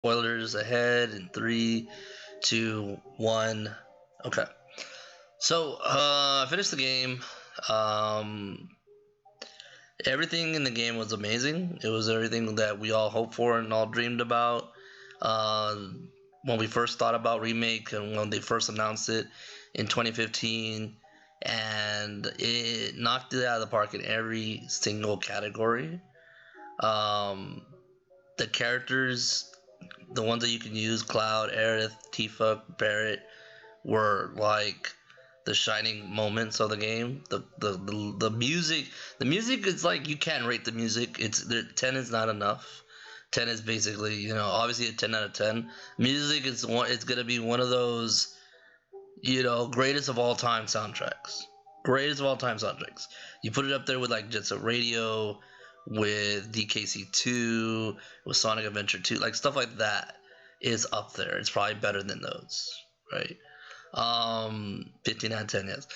Spoilers ahead in three, two, one. Okay. So, I finished the game. Um, Everything in the game was amazing. It was everything that we all hoped for and all dreamed about. Uh, when we first thought about Remake and when they first announced it in 2015, and it knocked it out of the park in every single category. Um, the characters, the ones that you can use, Cloud, Aerith, Tifa, Barrett, were like the shining moments of the game. The music, the music is like you can't rate the music. It's 10 is not enough. 10 is basically, obviously a 10 out of 10. Music is one. It's gonna be one of those, greatest of all time soundtracks. Greatest of all time soundtracks. You put it up there with like Jet Set Radio, with DKC 2, with Sonic Adventure 2, like stuff like that is up there. It's probably better than those, right? 15 out of 10, yes.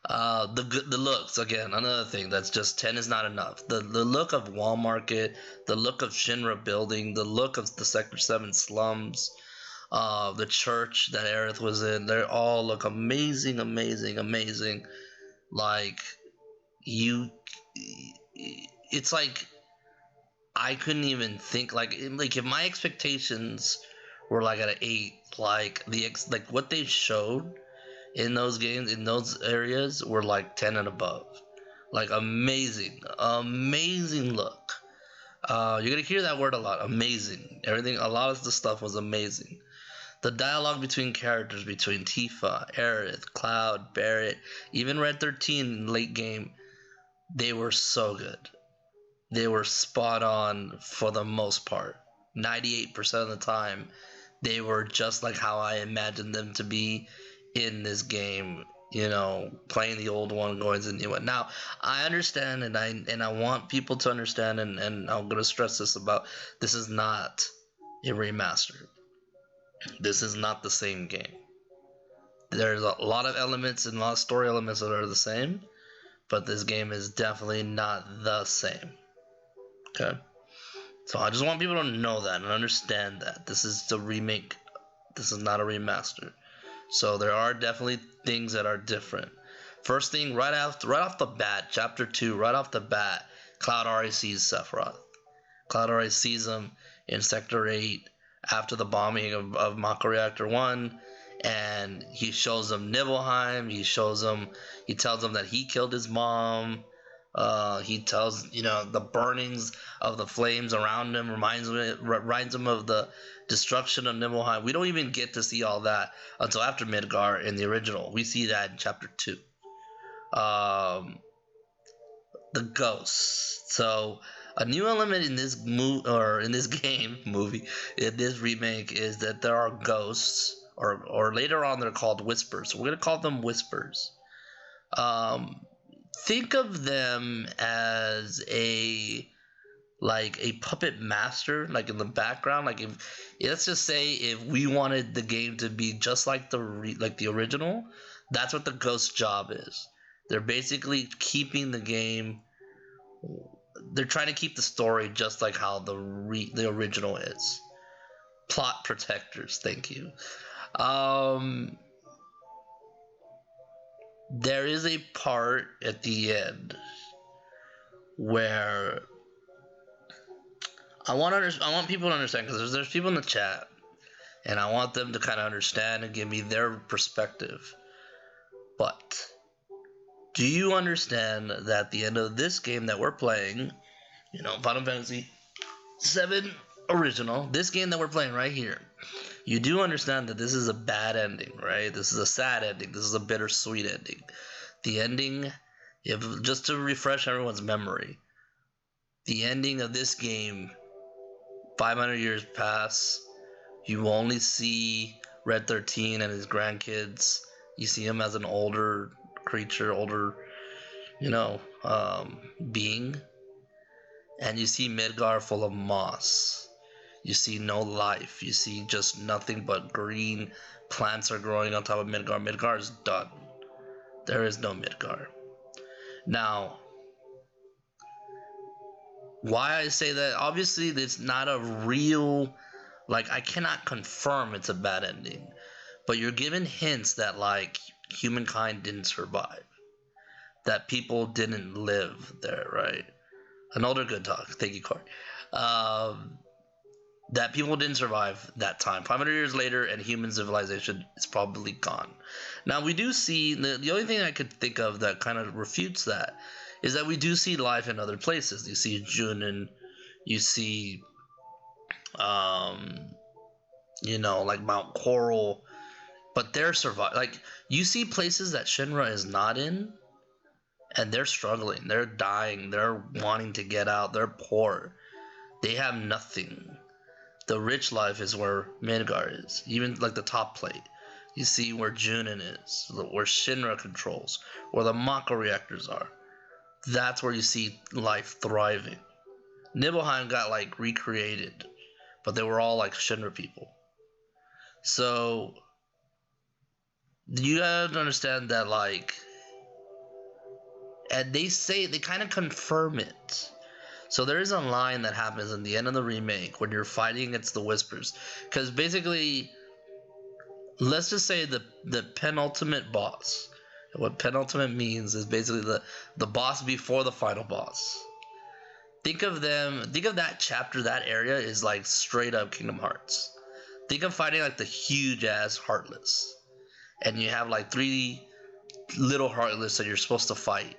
The looks, again, another thing that's just 10 is not enough. The look of Wall Market, the look of Shinra building, the look of the Sector 7 slums, the church that Aerith was in, they all look amazing, amazing, amazing. Like, you, it's like I couldn't even think, like if my expectations were like at an 8, like like what they showed in those games, in those areas, were like 10 and above. Like amazing, amazing look. You're gonna hear that word a lot. Amazing. Everything, a lot of the stuff was amazing. The dialogue between characters, between Tifa, Aerith, Cloud, Barrett, even Red 13 in late game, they were so good. They were spot on for the most part. 98% of the time, they were just like how I imagined them to be in this game. Playing the old one, going to the new one. Now, I understand, and I want people to understand, and I'm gonna stress this about this is not a remaster. This is not the same game. There's a lot of elements and a lot of story elements that are the same, but this game is definitely not the same. Okay? So I just want people to know that and understand that. This is the remake. This is not a remaster. So there are definitely things that are different. First thing, right off the bat, chapter 2, right off the bat, Cloud already sees Sephiroth. Cloud already sees him in Sector 8 after the bombing of Mako Reactor 1, and he shows him Nibelheim. He tells him that he killed his mom. He tells, the burnings of the flames around him reminds him of the destruction of Nibelheim. We don't even get to see all that until after Midgar in the original. We see that in chapter 2. The ghosts. So a new element in this in this game movie, in this remake, is that there are ghosts, or later on they're called whispers. So we're gonna call them whispers. Think of them as a puppet master, like in the background. Like, if let's just say if we wanted the game to be just like the original, that's what the ghost job is. They're basically keeping the game. They're trying to keep the story just like how the original is. Plot protectors. Thank you. There is a part at the end where I want people to understand, because there's people in the chat, and I want them to kind of understand and give me their perspective. But do you understand that at the end of this game that we're playing, Final Fantasy 7 original, this game that we're playing right here, you do understand that this is a bad ending, right? This is a sad ending. This is a bittersweet ending. The ending, just to refresh everyone's memory, the ending of this game, 500 years pass, you only see Red 13 and his grandkids. You see him as an older creature, being. And you see Midgar full of moss. You see no life. You see just nothing but green plants are growing on top of Midgar. Midgar is done. There is no Midgar. Now, why I say that, obviously it's not a real Like, I cannot confirm it's a bad ending, but you're given hints that, like, humankind didn't survive, that people didn't live there, right? Another good talk. Thank you, Corey. Um, that people didn't survive that time. 500 years later, and human civilization is probably gone. Now, we do see the only thing I could think of that kind of refutes that is that we do see life in other places. You see Junin, you see, um, like Mount Coral, but they're survive. Like, you see places that Shinra is not in, and they're struggling. They're dying. They're wanting to get out. They're poor. They have nothing. The rich life is where Midgar is. Even like the top plate. You see where Junin is, where Shinra controls, where the Mako reactors are. That's where you see life thriving. Nibelheim got like recreated, but they were all like Shinra people. So you gotta understand that, like, and they kind of confirm it. So there is a line that happens in the end of the remake when you're fighting against the Whispers, because basically, let's just say the penultimate boss. What penultimate means is basically the boss before the final boss. Think of that chapter, that area is like straight up Kingdom Hearts. Think of fighting like the huge ass Heartless, and you have like 3 little Heartless that you're supposed to fight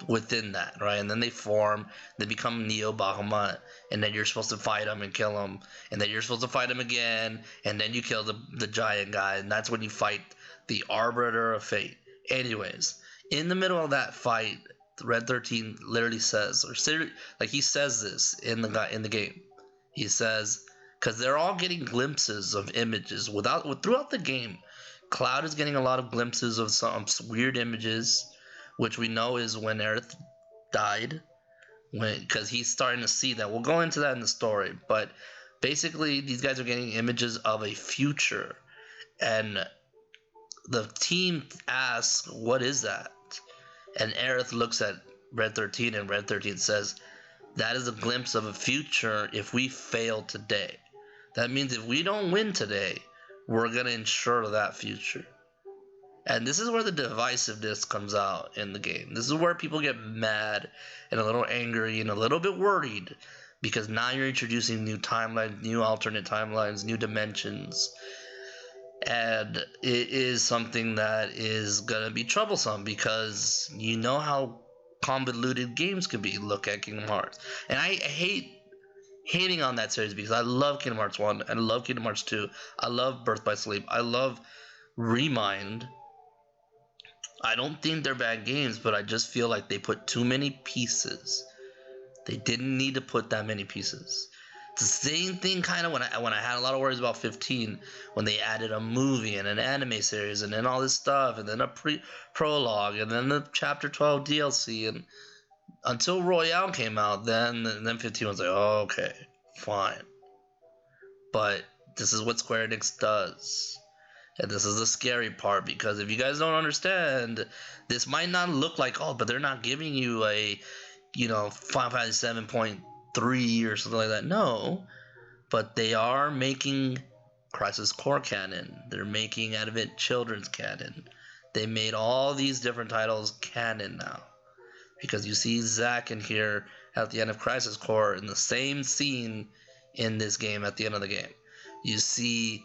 within that, right? And then they form, they become Neo Bahamut, and then you're supposed to fight them and kill them, and then you're supposed to fight them again, and then you kill the giant guy, and that's when you fight the Arbiter of Fate. Anyways, in the middle of that fight, Red 13 literally says, like, he says this in the game. He says, because they're all getting glimpses of images throughout the game. Cloud is getting a lot of glimpses of some weird images, which we know is when Aerith died, because he's starting to see that. We'll go into that in the story, but basically these guys are getting images of a future, and the team asks, "What is that?" And Aerith looks at Red 13, and Red 13 says, "That is a glimpse of a future if we fail today. That means if we don't win today, we're gonna ensure that future." And this is where the divisiveness comes out in the game. This is where people get mad and a little angry and a little bit worried, because now you're introducing new timelines, new alternate timelines, new dimensions. And it is something that is going to be troublesome, because you know how convoluted games can be. Look at Kingdom Hearts. And I hating on that series, because I love Kingdom Hearts 1 and I love Kingdom Hearts 2. I love Birth by Sleep. I love Remind. I don't think they're bad games, but I just feel like they put too many pieces. They didn't need to put that many pieces. It's the same thing kind of when I had a lot of worries about 15, when they added a movie and an anime series and then all this stuff, and then a prologue, and then the chapter 12 DLC, and until Royale came out, then 15 was like, oh, okay, fine. But this is what Square Enix does. And this is the scary part, because if you guys don't understand, this might not look like, oh, but they're not giving you a, Final Fantasy 7.3 or something like that. No, but they are making Crisis Core canon. They're making Advent Children's canon. They made all these different titles canon now, because you see Zack in here at the end of Crisis Core in the same scene in this game at the end of the game. You see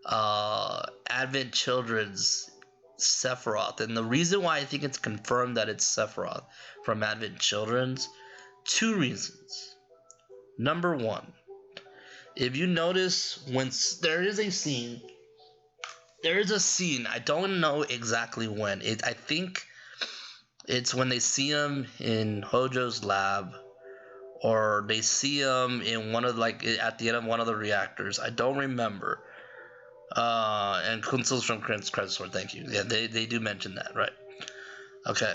Advent Children's Sephiroth, and the reason why I think it's confirmed that it's Sephiroth from Advent Children's, 2 reasons. Number 1, if you notice, when there is a scene, I don't know exactly when, I think it's when they see him in Hojo's lab, or they see him in one of, like, at the end of one of the reactors. I don't remember. And Kunzel's from Crisis Core, thank you. Yeah, they do mention that, right? Okay.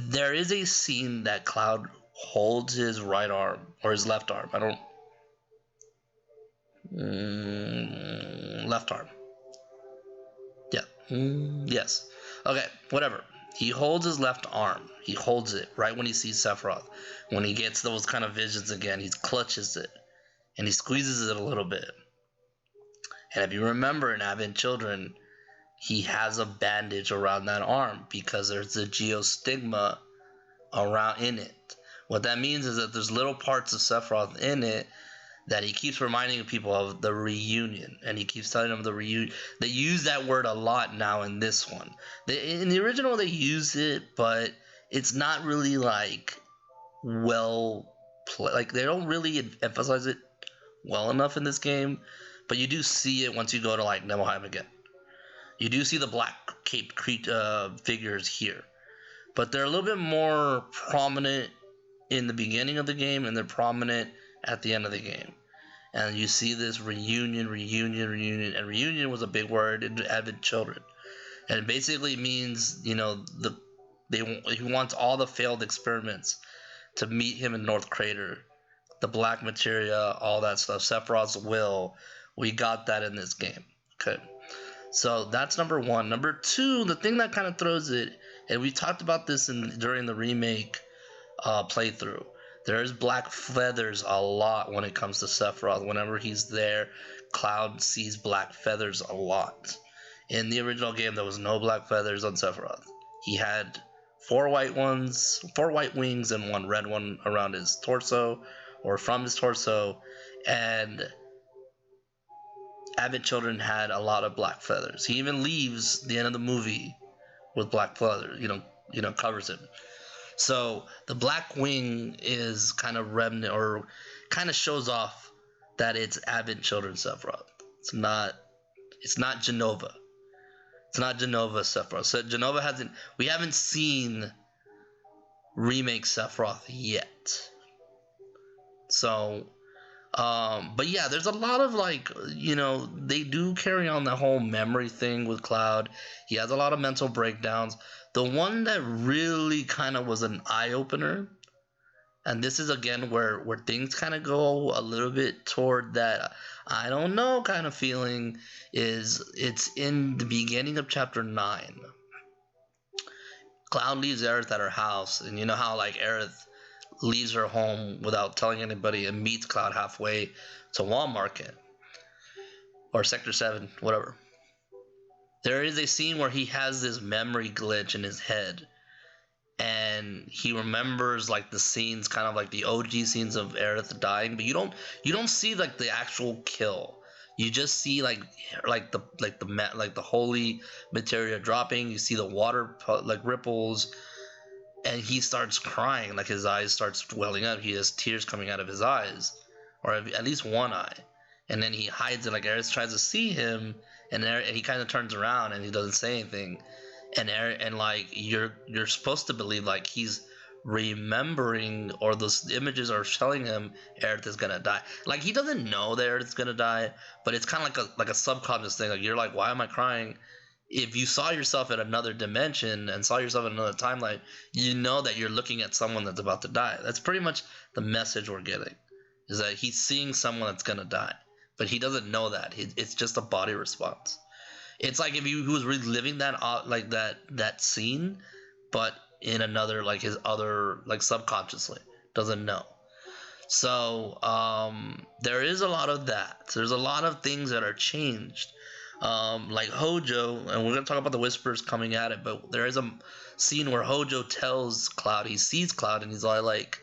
There is a scene that Cloud holds his right arm, or his left arm. Left arm. Yeah. Yes. Okay, whatever. He holds his left arm. He holds it right when he sees Sephiroth. When he gets those kind of visions again, he clutches it. and he squeezes it a little bit. And if you remember in Advent Children, he has a bandage around that arm because there's a geostigma around in it. What that means is that there's little parts of Sephiroth in it that he keeps reminding people of the reunion, and he keeps telling them the reunion. They use that word a lot now in this one. In the original, they use it, but it's not really like like they don't really emphasize it well enough in this game. But you do see it once you go to like Nibelheim again. You do see the black cape figures here, but they're a little bit more prominent in the beginning of the game, and they're prominent at the end of the game. And you see this reunion, and reunion was a big word in Advent Children, and it basically means, you know, he wants all the failed experiments to meet him in North Crater, the black materia, all that stuff, Sephiroth's will. We got that in this game. Okay, so that's number one. Number two, the thing that kind of throws it, and we talked about this during the remake playthrough. There's black feathers a lot when it comes to Sephiroth. Whenever he's there, Cloud sees black feathers a lot. In the original game, there was no black feathers on Sephiroth. He had 4 white wings, and 1 red one around his torso, or from his torso, and Advent Children had a lot of black feathers. He even leaves the end of the movie with black feathers, covers him. So the black wing is kind of remnant, or kind of shows off that it's Advent Children Sephiroth. It's not Jenova. It's not Jenova Sephiroth. So Jenova we haven't seen remake Sephiroth yet. So, but yeah, there's a lot of they do carry on the whole memory thing with Cloud. He has a lot of mental breakdowns. The one that really kind of was an eye-opener, and this is again where things kind of go a little bit toward that I don't know kind of feeling, is it's in the beginning of chapter 9. Cloud leaves Aerith at her house, and you know how like Aerith leaves her home without telling anybody and meets Cloud halfway to Wall Market or Sector 7, whatever. There is a scene where he has this memory glitch in his head, and he remembers like the scenes, kind of like the OG scenes of Aerith dying, but you don't see like the actual kill. You just see like the holy materia dropping. You see the water like ripples, and he starts crying, like his eyes starts welling up. He has tears coming out of his eyes, or at least one eye, and then he hides it. Like Aerith tries to see him, and he kind of turns around and he doesn't say anything, and like you're supposed to believe like he's remembering, or those images are telling him Aerith is gonna die. Like he doesn't know that Aerith is gonna die, but it's kind of like a subconscious thing. Like you're like, why am I crying? If you saw yourself in another dimension and saw yourself in another timeline, you know that you're looking at someone that's about to die. That's pretty much the message we're getting, is that he's seeing someone that's gonna die, but he doesn't know that. It's just a body response. It's like if he was reliving that scene, but in another, like his other, like subconsciously doesn't know. So there is a lot of that. There's a lot of things that are changed. Like Hojo, and we're gonna talk about the whispers coming at it, but there is a scene where Hojo tells Cloud, he sees Cloud, and he's like,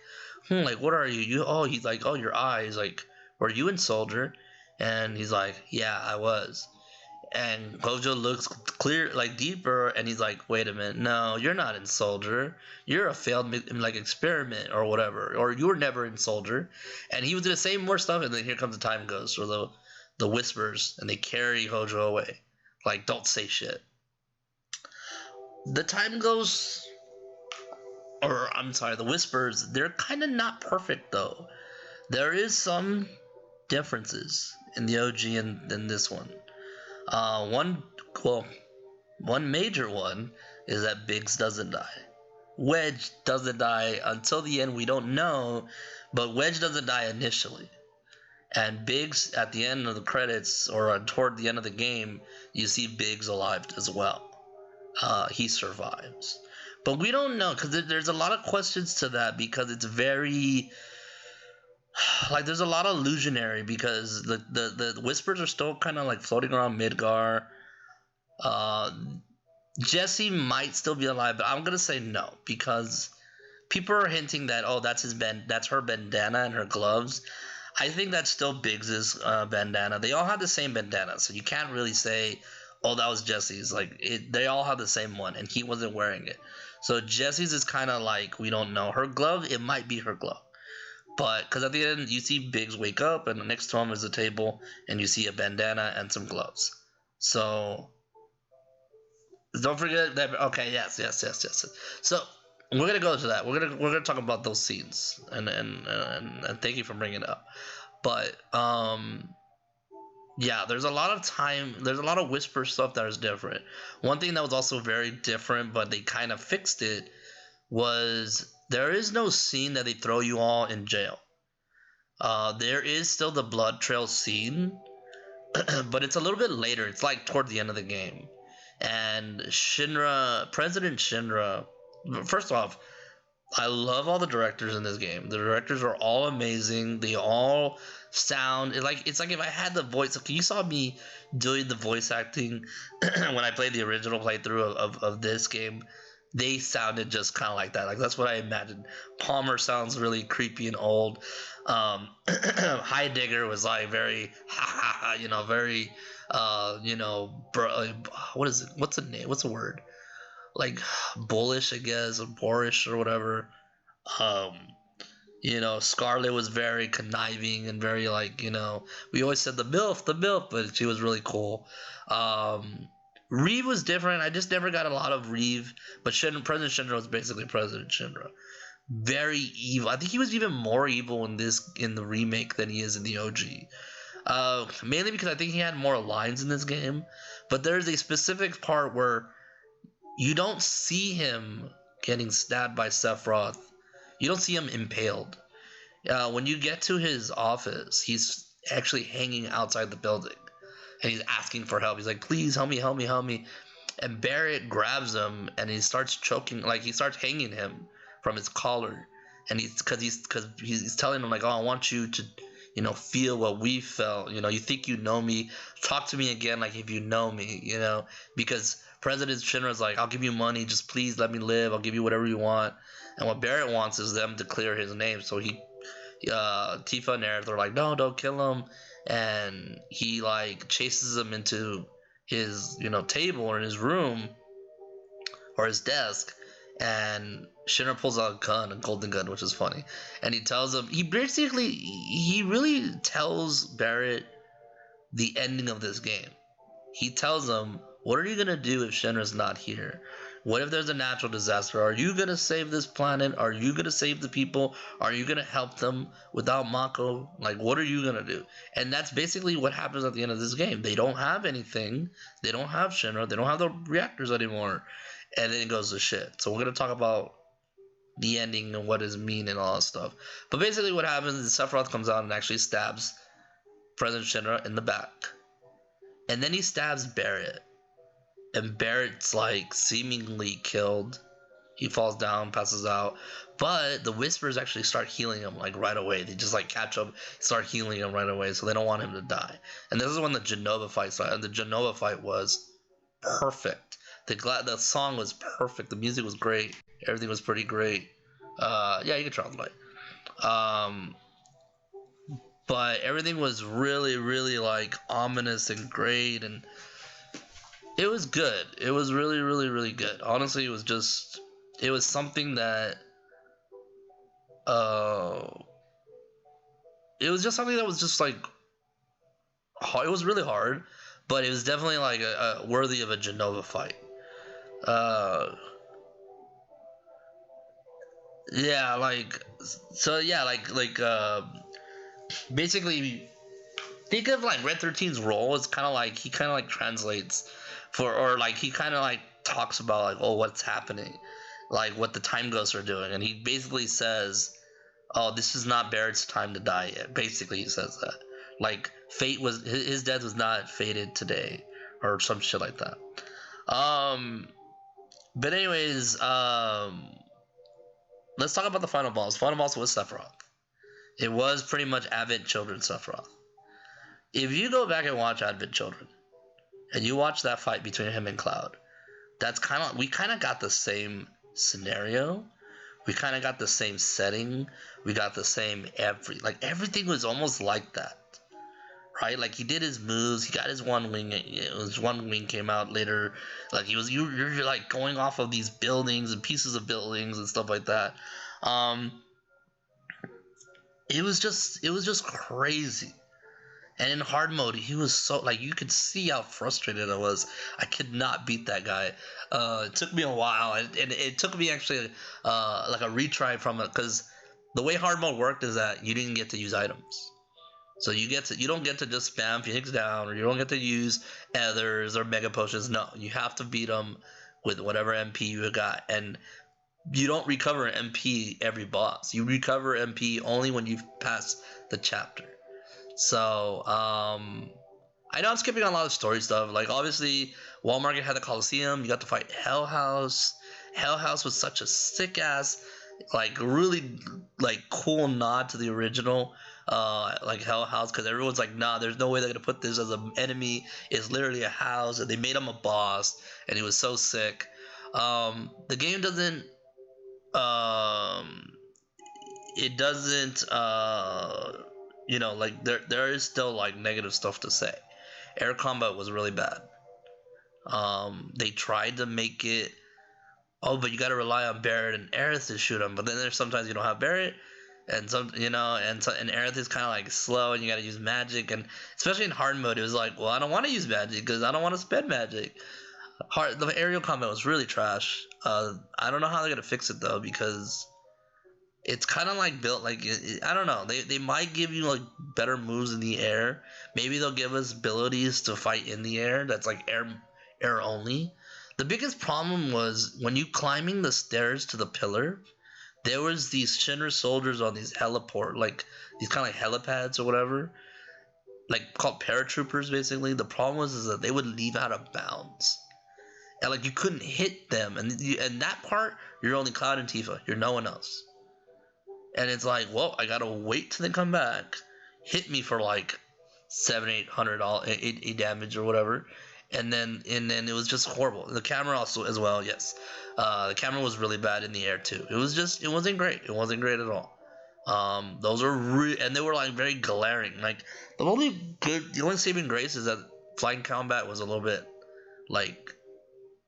like, what are you? He's like, oh, your eyes. Like, were you in Soldier? And he's like, yeah, I was. And Hojo looks clear, like deeper, and he's like, wait a minute, no, you're not in Soldier. You're a failed like experiment or whatever, or you were never in Soldier. And he was gonna say more stuff, and then here comes the Time Ghost, or the whispers, and they carry Hojo away. Like, don't say shit. The Time Ghost, or I'm sorry, the whispers, they're kind of not perfect though. There is some differences in the OG and in this one. One major one is that Biggs doesn't die. Wedge doesn't die until the end. We don't know, but Wedge doesn't die initially. And Biggs, at the end of the credits, or toward the end of the game, you see Biggs alive as well. He survives. But we don't know, because there's a lot of questions to that, because it's very... like there's a lot of illusionary because the whispers are still kind of like floating around Midgar. Uh, Jesse might still be alive, but I'm gonna say no because people are hinting that oh that's her bandana and her gloves. I think that's still Biggs's bandana. They all had the same bandana, so you can't really say oh that was Jesse's. Like they all have the same one, and he wasn't wearing it. So Jesse's is kind of like we don't know. Her glove, it might be her glove. But because at the end you see Biggs wake up and next to him is a table and you see a bandana and some gloves. So don't forget that. Okay, yes. So we're gonna go to that. We're gonna talk about those scenes and thank you for bringing it up. But yeah, there's a lot of time. There's a lot of whisper stuff that is different. One thing that was also very different, but they kind of fixed it, was there is no scene that they throw you all in jail. There is still the blood trail scene, but it's a little bit later. It's like toward the end of the game. And President Shinra, first off, I love all the directors in this game. The directors are all amazing. They all sound it's like if I had the voice. Okay, you saw me doing the voice acting when I played the original playthrough of this game. They sounded just kind of like that. Like that's what I imagined. Palmer sounds really creepy and old. Heidegger was like very, very, what is it? What's the name? What's the word? Like bullish, I guess, or boorish or whatever. Um, Scarlet was very conniving and very like, we always said the MILF, but she was really cool. Reeve was different. I just never got a lot of Reeve, but President Shinra was basically President Shinra. Very evil. I think he was even more evil in the remake than he is in the OG. Mainly because I think he had more lines in this game, but there's a specific part where you don't see him getting stabbed by Sephiroth. You don't see him impaled. When you get to his office, he's actually hanging outside the building, and he's asking for help. He's like, "Please help me, help me, help me!" And Barrett grabs him, and he starts choking, like he starts hanging him from his collar, and he's telling him like, "Oh, I want you to, feel what we felt. You think you know me? Talk to me again, like if you know me. Because President Shinra's like, I'll give you money, just please let me live. I'll give you whatever you want." And what Barrett wants is them to clear his name. So Tifa and Aerith are like, "No, don't kill him." And he like chases him into his, table or in his room or his desk. And Shinra pulls out a gun, a golden gun, which is funny. And he tells him, he really tells Barrett the ending of this game. He tells him, what are you going to do if Shinra's not here? What if there's a natural disaster? Are you going to save this planet? Are you going to save the people? Are you going to help them without Mako? Like, what are you going to do? And that's basically what happens at the end of this game. They don't have anything. They don't have Shinra. They don't have the reactors anymore. And then it goes to shit. So we're going to talk about the ending and what is mean and all that stuff. But basically what happens is Sephiroth comes out and actually stabs President Shinra in the back. And then he stabs Barrett. And Barrett's like seemingly killed. He falls down, passes out. But the Whispers actually start healing him like right away. They just like catch up, start healing him right away. So they don't want him to die. And this is when the Genova fight started. And the Genova fight was perfect. The song was perfect. The music was great. Everything was pretty great. Yeah, you can try the light. But everything was really, really like ominous and great, and it was good. It was really, really, really good. Honestly, it was something that, it was just something that was just like, it was really hard, but it was definitely like a worthy of a Genova fight. Yeah, like, so yeah, basically, think of like Red 13's role as kind of like he kind of like translates or like he kind of like talks about like, oh, what's happening, like what the time ghosts are doing, and he basically says, oh, this is not Barrett's time to die yet. Basically, he says that like fate was his death was not fated today or some shit like that. But anyways, let's talk about the final boss. Final boss was Sephiroth. It was pretty much Advent Children Sephiroth. If you go back and watch Advent Children, and you watch that fight between him and Cloud, that's we kind of got the same scenario. We kind of got the same setting. We got the same everything was almost like that, right? Like he did his moves. He got his one wing. His one wing came out later. Like you're like going off of these buildings and pieces of buildings and stuff like that. It was just crazy. And in hard mode, he was so like you could see how frustrated I was. I could not beat that guy. It took me a while, and it took me actually like a retry from it because the way hard mode worked is that you didn't get to use items. So you don't get to just spam Phoenix down, or you don't get to use ethers or mega potions. No, you have to beat them with whatever MP you got, and you don't recover MP every boss. You recover MP only when you've passed the chapter. So, I know I'm skipping on a lot of story stuff. Like, obviously, Wall Market had the Coliseum. You got to fight Hell House. Hell House was such a sick-ass, like, really, like, cool nod to the original, like, Hell House. Because everyone's like, nah, there's no way they're going to put this as an enemy. It's literally a house. And they made him a boss. And he was so sick. The game doesn't... it doesn't... like there is still like negative stuff to say. Air combat was really bad. They tried to make it, but you got to rely on Barret and Aerith to shoot them. But then there's sometimes you don't have Barret, and and Aerith is kind of like slow, and you got to use magic. And especially in hard mode, it was like, well, I don't want to use magic because I don't want to spend magic. The aerial combat was really trash. I don't know how they're gonna fix it though, because it's kind of like built like I don't know. They might give you like better moves in the air. Maybe they'll give us abilities to fight in the air. That's like air only. The biggest problem was when you climbing the stairs to the pillar. There was these Shinra soldiers on these heliport, like these kind of like helipads or whatever, like called paratroopers basically. The problem was is that they would leave out of bounds, and like you couldn't hit them. And that part, you're only Cloud and Tifa. You're no one else. And it's like, well, I gotta wait till they come back, hit me for like $700-800 damage or whatever, and then it was just horrible. The camera also as well, yes, the camera was really bad in the air too. It wasn't great. It wasn't great at all. Those are and they were like very glaring. Like the only saving grace is that flying combat was a little bit like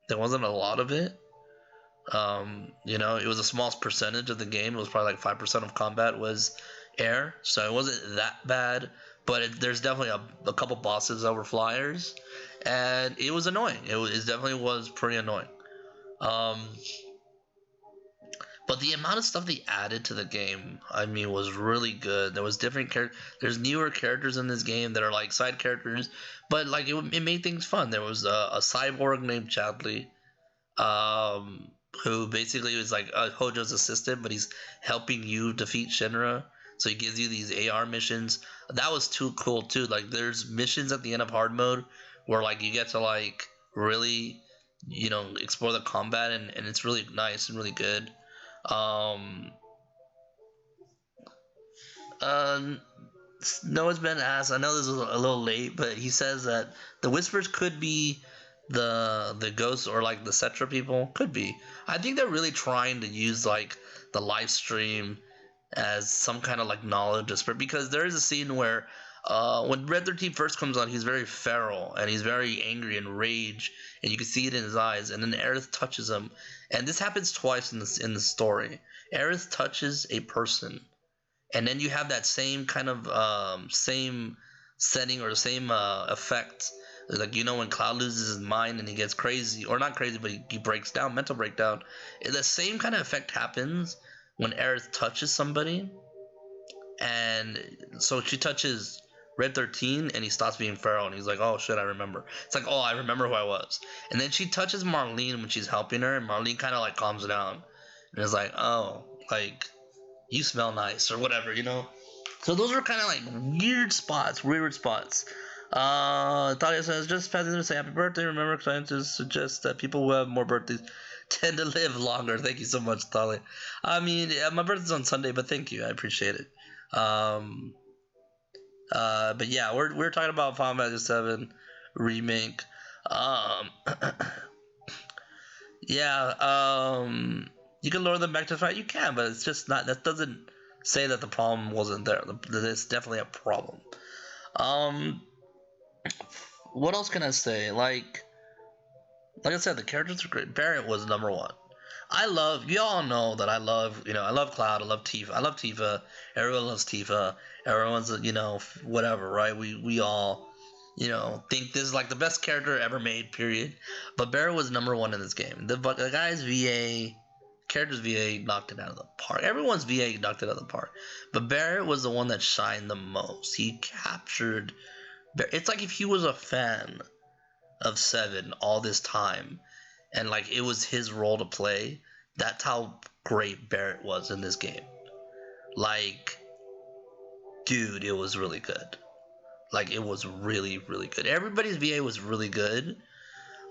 there wasn't a lot of it. It was a small percentage of the game. It was probably like 5% of combat was air, so it wasn't that bad. But there's definitely a couple bosses that were flyers, and it was annoying. It definitely was pretty annoying. But the amount of stuff they added to the game, I mean, was really good. There was different There's newer characters in this game that are like side characters, but like it made things fun. There was a cyborg named Chadley. Who basically is like Hojo's assistant, but he's helping you defeat Shinra. So he gives you these AR missions. That was too cool too. Like there's missions at the end of hard mode where like you get to like really, explore the combat, and it's really nice and really good. Noah's been asked. I know this is a little late, but he says that the whispers could be the ghosts or like the Cetra people. Could be. I think they're really trying to use like the live stream as some kind of like knowledge spread, because there is a scene where when Red 13 first comes on, he's very feral and he's very angry and rage, and you can see it in his eyes. And then Aerith touches him, and this happens twice in the story. Aerith touches a person, and then you have that same kind of same setting or the same effect. Like, when Cloud loses his mind and he gets crazy, or not crazy, but he breaks down, mental breakdown. The same kind of effect happens when Aerith touches somebody. And so she touches Red 13 and he stops being feral, and he's like, oh shit, I remember. It's like, oh, I remember who I was. And then she touches Marlene when she's helping her, and Marlene kind of like calms down. And it's like, oh, like, you smell nice, or whatever, So those are kind of like weird spots. Talia says, just passing to say happy birthday. Remember, scientists suggest that people who have more birthdays tend to live longer. Thank you so much, Talia. I mean, my birthday's on Sunday, but thank you. I appreciate it. Um, but yeah, we're talking about Final Fantasy Seven remake. Um, yeah. You can lure them back to the fight. You can, but it's just not. That doesn't say that the problem wasn't there. It's definitely a problem. Um, what else can I say? Like I said, the characters are great. Barrett was number one. I love. You all know that I love. I love Cloud. I love Tifa. I love Tifa. Everyone loves Tifa. Everyone's whatever, right? We all think this is like the best character ever made. Period. But Barrett was number one in this game. The guy's VA character's VA knocked it out of the park. Everyone's VA knocked it out of the park. But Barrett was the one that shined the most. He captured. It's like if he was a fan of Seven all this time, and like it was his role to play. That's how great Barrett was in this game. Like, dude, it was really good. Like, it was really, really good. Everybody's VA was really good,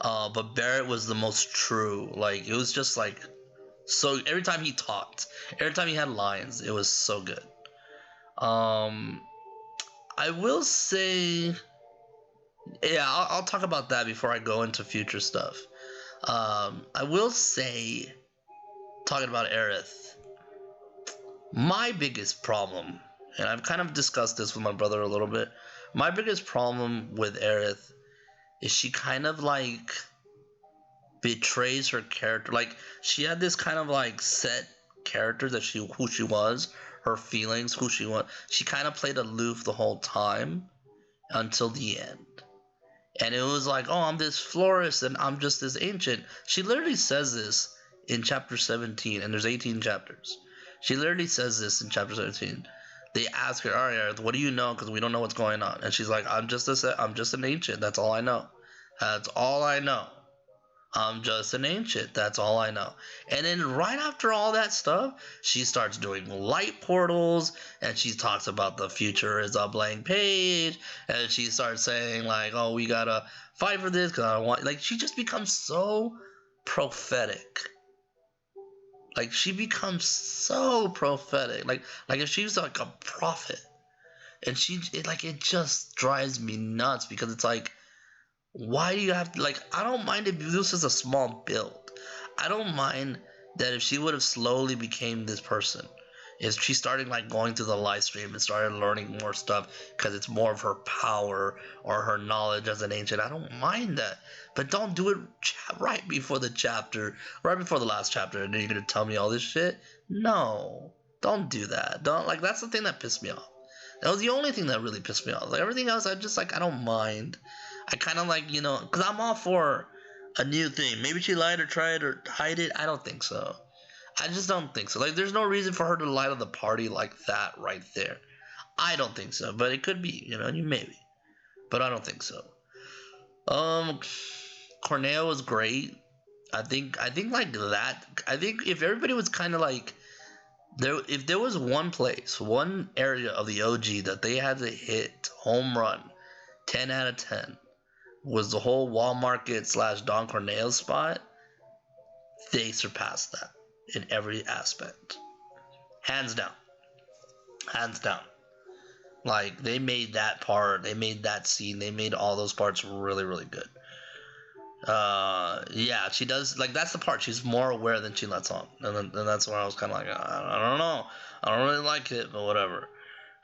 but Barrett was the most true. Like, it was just like so. Every time he talked, every time he had lines, it was so good. Um, I will say, yeah, I'll talk about that before I go into future stuff. I will say, talking about Aerith, my biggest problem, and I've kind of discussed this with my brother a little bit. My biggest problem with Aerith is she kind of like betrays her character. Like she had this kind of like set character that who she was, her feelings, who she was. She kind of played aloof the whole time until the end. And it was like, oh, I'm this florist and I'm just this ancient. She literally says this in chapter 17, and there's 18 chapters. She literally says this in chapter 17. They ask her, all right, Earth, what do you know? Because we don't know what's going on. And she's like, I'm just an ancient. That's all I know. That's all I know. I'm just an ancient. That's all I know. And then right after all that stuff, she starts doing light portals, and she talks about the future is a blank page, and she starts saying like, "Oh, we gotta fight for this because I don't want." Like she just becomes so prophetic. Like she becomes so prophetic. Like if she was like a prophet, and it just drives me nuts because it's like, why do you have to, like, I don't mind if this is a small build. I don't mind that if she would have slowly became this person. If she started like going through the live stream and started learning more stuff because it's more of her power or her knowledge as an ancient. I don't mind that. But don't do it right before the chapter, right before the last chapter, and then you're gonna tell me all this shit. No. Don't do that. Don't like that's the thing that pissed me off. That was the only thing that really pissed me off. Like everything else, I just like I don't mind. I kind of like because I'm all for a new thing. Maybe she lied or tried or hide it. I don't think so. I just don't think so. Like, there's no reason for her to lie to the party like that right there. I don't think so, but it could be. You maybe, but I don't think so. Um, Corneo was great. I think like that. I think if everybody was kind of like if there was one place, one area of the OG that they had to hit home run, 10 out of 10 was the whole Wall Market / Don Corneo spot. They surpassed that in every aspect, hands down, hands down. Like they made that part, they made that scene, they made all those parts really, really good. Yeah, she does like that's the part she's more aware than she lets on, and that's where I was kind of like, I don't know, I don't really like it, but whatever.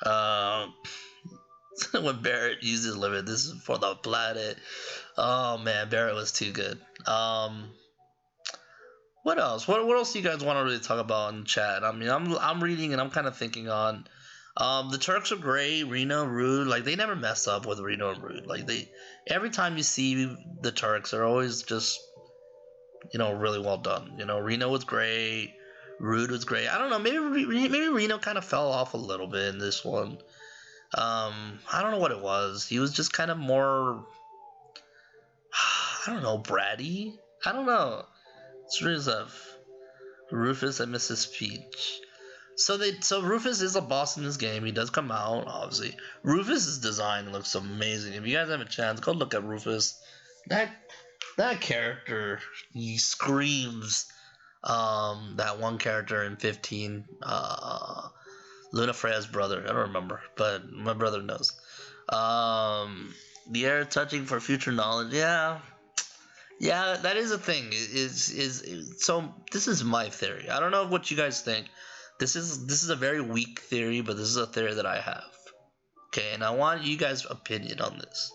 Uh, when Barrett uses limit, this is for the planet. Oh man, Barrett was too good. What else? What else do you guys want to really talk about in chat? I mean, I'm reading and I'm kind of thinking on. The Turks are great. Reno, Rude, like they never mess up with Reno and Rude. Like they, every time you see the Turks, they're always just, really well done. Reno was great. Rude was great. I don't know. Maybe Reno kind of fell off a little bit in this one. I don't know what it was. He was just kind of more. I don't know, bratty. I don't know. It's really tough. Rufus and Mrs. Peach. So Rufus is a boss in this game. He does come out, obviously. Rufus's design looks amazing. If you guys have a chance, go look at Rufus. That character, he screams. That one character in 15. Luna Freya's brother. I don't remember, but my brother knows. The Aerith touching for future knowledge. Yeah, yeah, that is a thing. So this is my theory. I don't know what you guys think. This is a very weak theory, but this is a theory that I have. Okay, and I want you guys' opinion on this.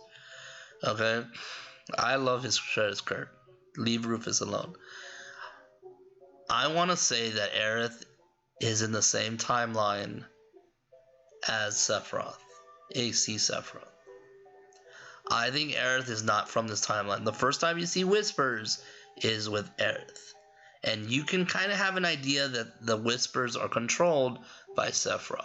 Okay, I love his shred skirt. Leave Rufus alone. I want to say that Aerith is in the same timeline as Sephiroth, AC Sephiroth. I think Aerith is not from this timeline. The first time you see Whispers is with Aerith. And you can kind of have an idea that the Whispers are controlled by Sephiroth.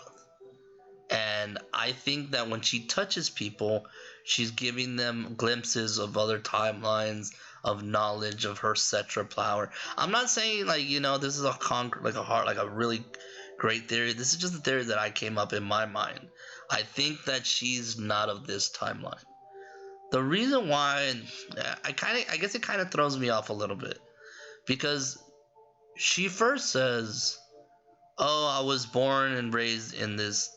And I think that when she touches people, she's giving them glimpses of other timelines, of knowledge of her Cetra power. I'm not saying this is a really great theory. This is just a theory that I came up in my mind. I think that she's not of this timeline. The reason why, I guess it kind of throws me off a little bit, because she first says, "Oh, I was born and raised in this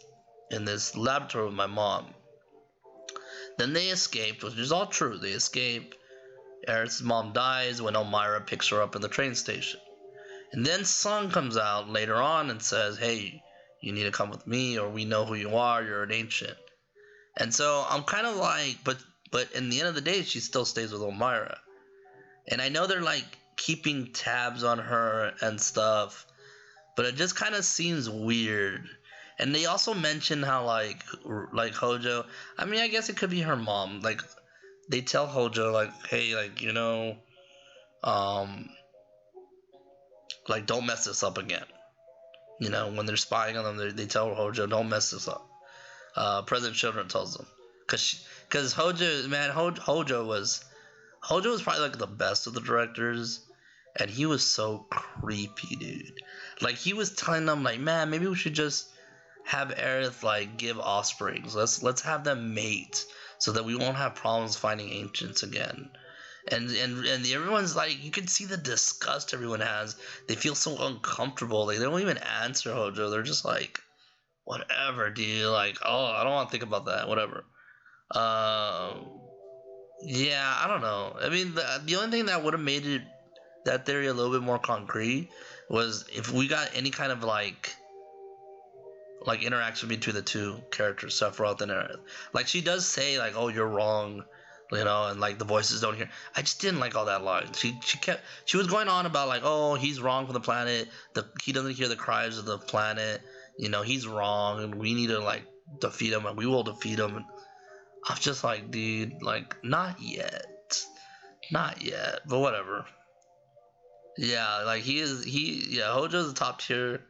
laboratory with my mom." Then they escaped, which is all true. They escape. Aerith's mom dies when Elmira picks her up in the train station. And then Sun comes out later on and says, "Hey, you need to come with me, or we know who you are. You're an ancient." And so I'm kind of like, but in the end of the day, she still stays with Elmira. And I know they're keeping tabs on her and stuff, but it just kind of seems weird. And they also mention how Hojo, I mean, I guess it could be her mom. They tell Hojo "Hey, don't mess this up again." When they're spying on them, they tell Hojo, "Don't mess this up." President Children tells them, because Hojo, man, Hojo was probably the best of the directors, and he was so creepy, dude. He was telling them "Man, maybe we should just have Aerith give offsprings. Let's have them mate so that we won't have problems finding ancients again." And everyone's you can see the disgust everyone has. They feel so uncomfortable. They don't even answer Hojo. They're just whatever, dude. Oh, I don't want to think about that. Whatever. Yeah, I don't know. I mean, the only thing that would have made that theory a little bit more concrete was if we got any kind of interaction between the two characters, Sephiroth and Aerith. She does say "Oh, you're wrong," and the voices don't hear. I just didn't like all that line. She was going on about "Oh, he's wrong for the planet. He doesn't hear the cries of the planet. He's wrong, and we need to defeat him, and we will defeat him." And I'm just dude, not yet, but whatever. Yeah, Hojo's a top tier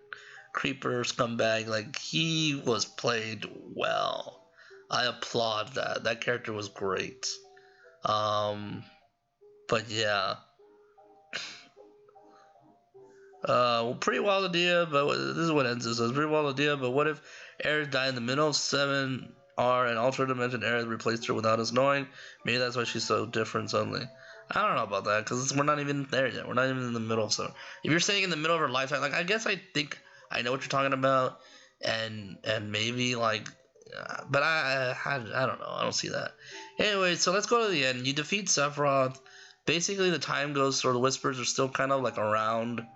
creeper scumbag. He was played well. I applaud that. That character was great. But yeah. Pretty wild idea, but this is what ends this. It's pretty wild idea, but what if Aerith died in the middle of 7R and alternate dimension Aerith replaced her without us knowing? Maybe that's why she's so different suddenly. I don't know about that, because we're not even there yet. We're not even in the middle. So if you're saying in the middle of her lifetime, I guess I think I know what you're talking about, and maybe but I don't know. I don't see that. Anyway, so let's go to the end. You defeat Sephiroth. Basically, the time goes so the Whispers are still kind of around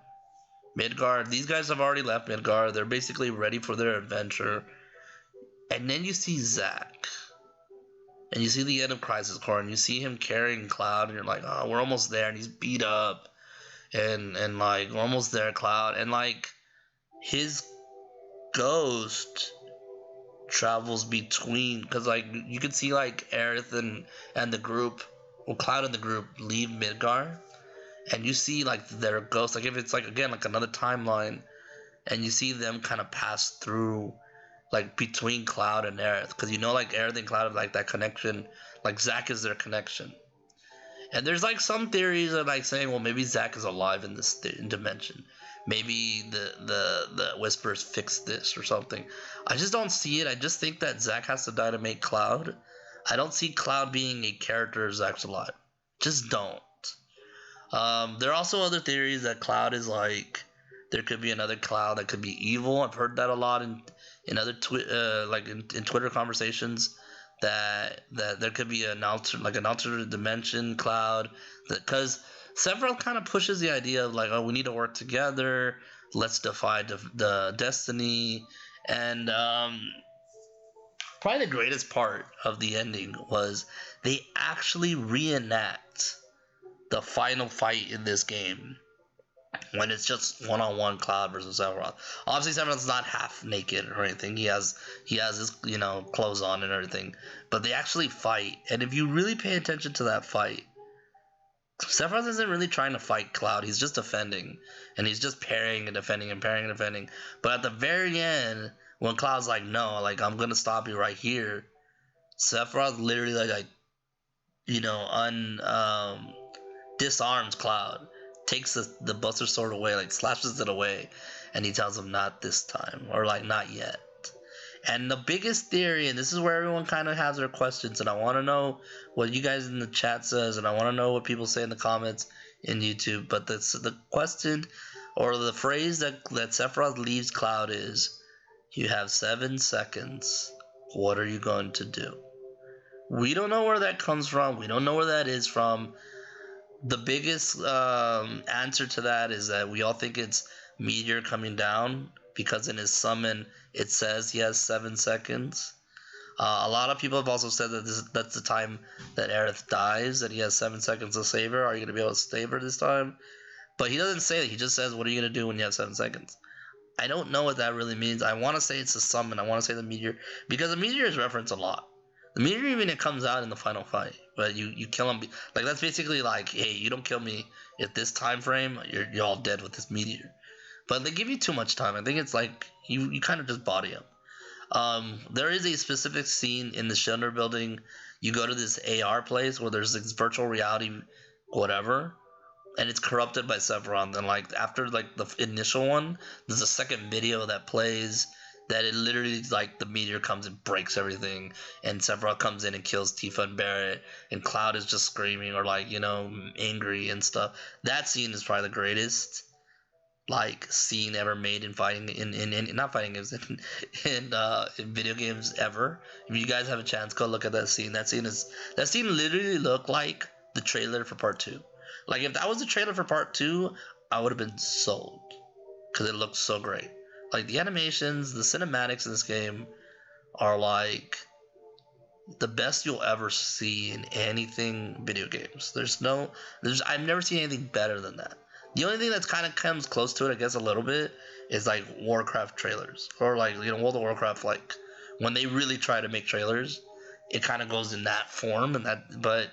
Midgard. These guys have already left Midgard. They're basically ready for their adventure. And then you see Zack. And you see the end of Crisis Core, and you see him carrying Cloud, and you're "Oh, we're almost there," and he's beat up. And we're almost there, Cloud. And his ghost travels between, because you can see Aerith and the group, well, Cloud and the group leave Midgard, and you see their ghost, if it's again another timeline, and you see them kind of pass through between Cloud and Aerith, because Aerith and Cloud have that connection, Zack is their connection. And there's some theories that saying, well, maybe Zack is alive in this dimension. Maybe the Whispers fixed this or something. I just don't see it. I just think that Zack has to die to make Cloud. I don't see Cloud being a character if Zack's alive. Just don't. There are also other theories that Cloud is there could be another Cloud that could be evil. I've heard that a lot in other like in Twitter conversations that there could be an alternate dimension Cloud, because Sephiroth kind of pushes the idea of like, oh, we need to work together, let's defy the destiny. And probably the greatest part of the ending was they actually reenact the final fight in this game when it's just one-on-one Cloud versus Sephiroth. Obviously, Sephiroth's not half naked or anything. He has his clothes on and everything, but they actually fight. And if you really pay attention to that fight, Sephiroth isn't really trying to fight Cloud. He's just defending, and he's just parrying and defending and parrying and defending. But at the very end, when Cloud's like, "No, like I'm gonna stop you right here," Sephiroth literally like disarms Cloud, takes the Buster Sword away, like slashes it away, and he tells him, "Not this time," or like, "Not yet." And the biggest theory, and this is where everyone kind of has their questions, and I want to know what you guys in the chat says, and I want to know what people say in the comments in YouTube. But the question, or the phrase that Sephiroth leaves Cloud is, "You have 7 seconds. What are you going to do?" We don't know where that comes from. We don't know where that is from. The biggest answer to that is that we all think it's Meteor coming down, because in his summon it says he has 7 seconds. A lot of people have also said that that's the time that Aerith dies, that he has 7 seconds to save her. Are you going to be able to save her this time? But he doesn't say that. He just says, "What are you going to do when you have 7 seconds?" I don't know what that really means. I want to say it's a summon. I want to say the Meteor, because the Meteor is referenced a lot. The Meteor, even it comes out in the final fight, but you kill him. Like, that's basically like, hey, you don't kill me at this time frame, you're all dead with this Meteor. But they give you too much time. I think it's like you kind of just body him. There is a specific scene in the Shelter building. You go to this AR place where there's this virtual reality, whatever, and it's corrupted by Sephiroth. And like after like the initial one, there's a second video that plays that it literally is like the Meteor comes and breaks everything, and Sephiroth comes in and kills Tifa and Barret, and Cloud is just screaming or like angry and stuff. That scene is probably the greatest like scene ever made in fighting in not fighting games in video games ever. If you guys have a chance, go look at that scene. That scene literally looked like the trailer for part 2. Like if that was the trailer for part 2, I would have been sold, because it looked so great. Like the animations, the cinematics in this game are like the best you'll ever see in anything video games. I've never seen anything better than that. The only thing that's kind of comes close to it, I guess, a little bit, is like Warcraft trailers, or like World of Warcraft. Like when they really try to make trailers, it kind of goes in that form, and that. But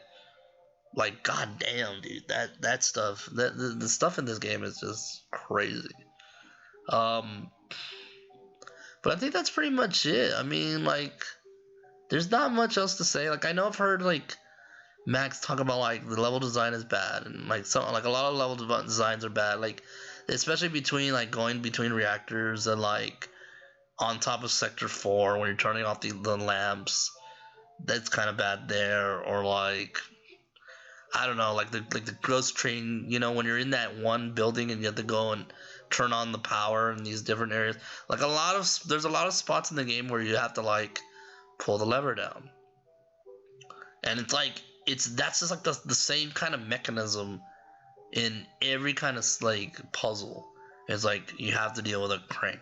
like, goddamn, dude, that stuff, the stuff in this game is just crazy. But I think that's pretty much it. I mean, like, there's not much else to say. Like, I know I've heard like Max talk about like the level design is bad, and like a lot of level designs are bad, like especially between like going between reactors and like on top of Sector 4 when you're turning off the lamps. That's kind of bad there. Or like, I don't know, like the ghost train, when you're in that one building and you have to go and turn on the power in these different areas. Like there's a lot of spots in the game where you have to like pull the lever down, and it's like that's just like the same kind of mechanism in every kind of like puzzle. It's like you have to deal with a crank.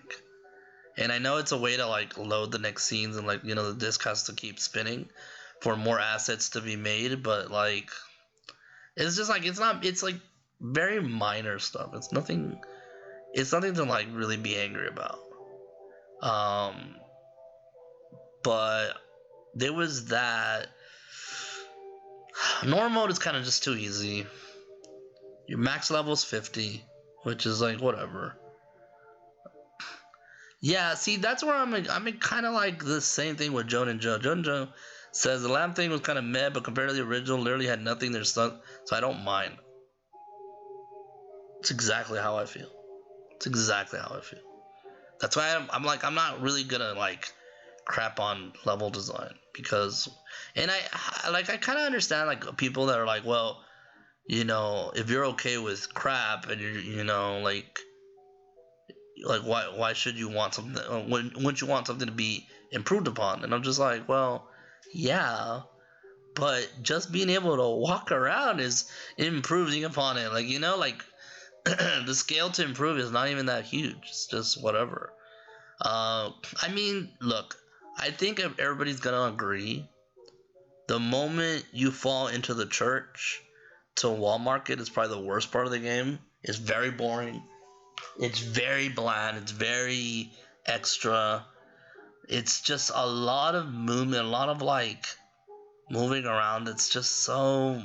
And I know it's a way to like load the next scenes, and like the disc has to keep spinning for more assets to be made, but like it's just like it's like very minor stuff. It's nothing to like really be angry about. But there was that. Normal mode is kind of just too easy. Your max level is 50, which is like whatever. Yeah, see, that's where I'm kind of like the same thing with Joan and Joe. Joan and Joe says the lamp thing was kind of meh, but compared to the original, literally had nothing there, so I don't mind. It's exactly how I feel. That's why I'm like, I'm not really gonna like crap on level design, because, and I kind of understand like people that are like, well, if you're okay with crap and you're like, Like, why should you want something? Wouldn't you want something to be improved upon? And I'm just like, well, yeah, but just being able to walk around is improving upon it. Like, like the scale to improve is not even that huge. It's just whatever. I mean, look, I think if everybody's gonna agree, the moment you fall into the church to wall market is probably the worst part of the game. It's very boring. It's very bland. It's very extra. It's just a lot of movement, a lot of like moving around. It's just so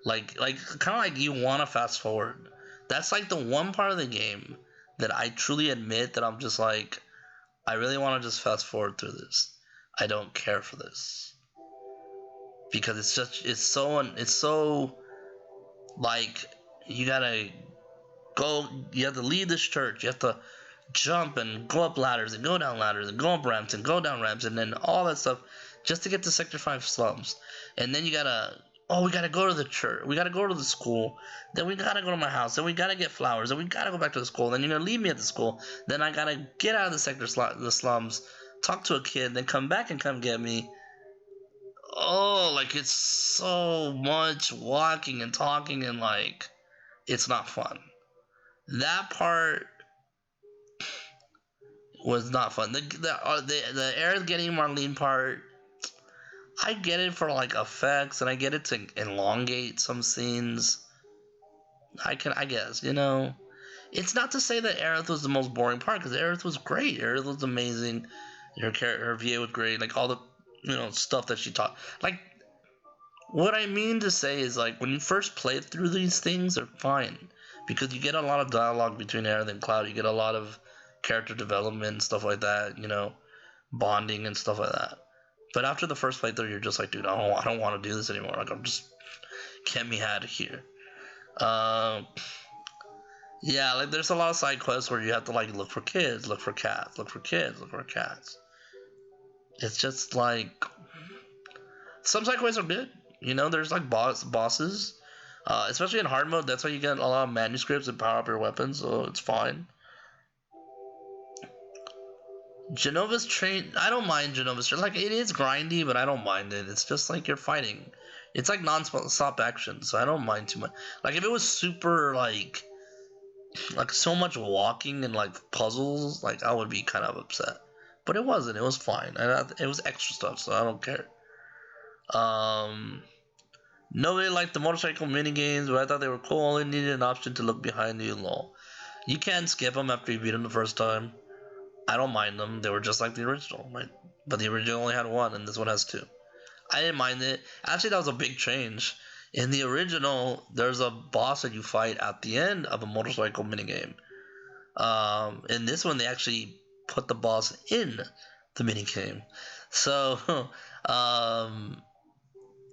like kind of like you want to fast forward. That's like the one part of the game that I truly admit that I'm just like, I really want to just fast forward through this. I don't care for this because it's so like you gotta go. You have to leave this church. You have to jump and go up ladders and go down ladders and go up ramps and go down ramps and then all that stuff just to get to Sector 5 slums. And then you gotta, we gotta go to the church, we gotta go to the school, then we gotta go to my house, then we gotta get flowers, then we gotta go back to the school, then you're gonna leave me at the school, then I gotta get out of the slums, talk to a kid, then come back and come get me. Oh, like it's so much walking and talking and like it's not fun. That part was not fun. The Aerith getting Marlene part, I get it for like effects, and I get it to elongate some scenes. I guess, it's not to say that Aerith was the most boring part, because Aerith was great. Aerith was amazing. Her VA was great. Like all the stuff that she taught. Like what I mean to say is like when you first play through these things, they're fine because you get a lot of dialogue between Aerith and Cloud. You get a lot of character development and stuff like that, bonding and stuff like that. But after the first playthrough, you're just like, dude, I don't want to do this anymore. Like, I'm just, get me out of here. Yeah, like there's a lot of side quests where you have to like look for kids, look for cats, look for kids, look for cats. It's just like some side quests are good. There's like bosses, especially in hard mode. That's why you get a lot of manuscripts and power up your weapons, so it's fine. Genova's train. I don't mind Genova's train. Like it is grindy, but I don't mind it. It's just like you're fighting. It's like non-stop action, so I don't mind too much. Like if it was super like so much walking and like puzzles, like I would be kind of upset. But it wasn't. It was fine. And it was extra stuff, so I don't care. Nobody liked the motorcycle mini games, but I thought they were cool. Only needed an option to look behind you. Lol. You can't skip them after you beat them the first time. I don't mind them. They were just like the original, right? But the original only had one, and this one has two. I didn't mind it. Actually, that was a big change. In the original, there's a boss that you fight at the end of a motorcycle minigame. In this one, they actually put the boss in the minigame. So,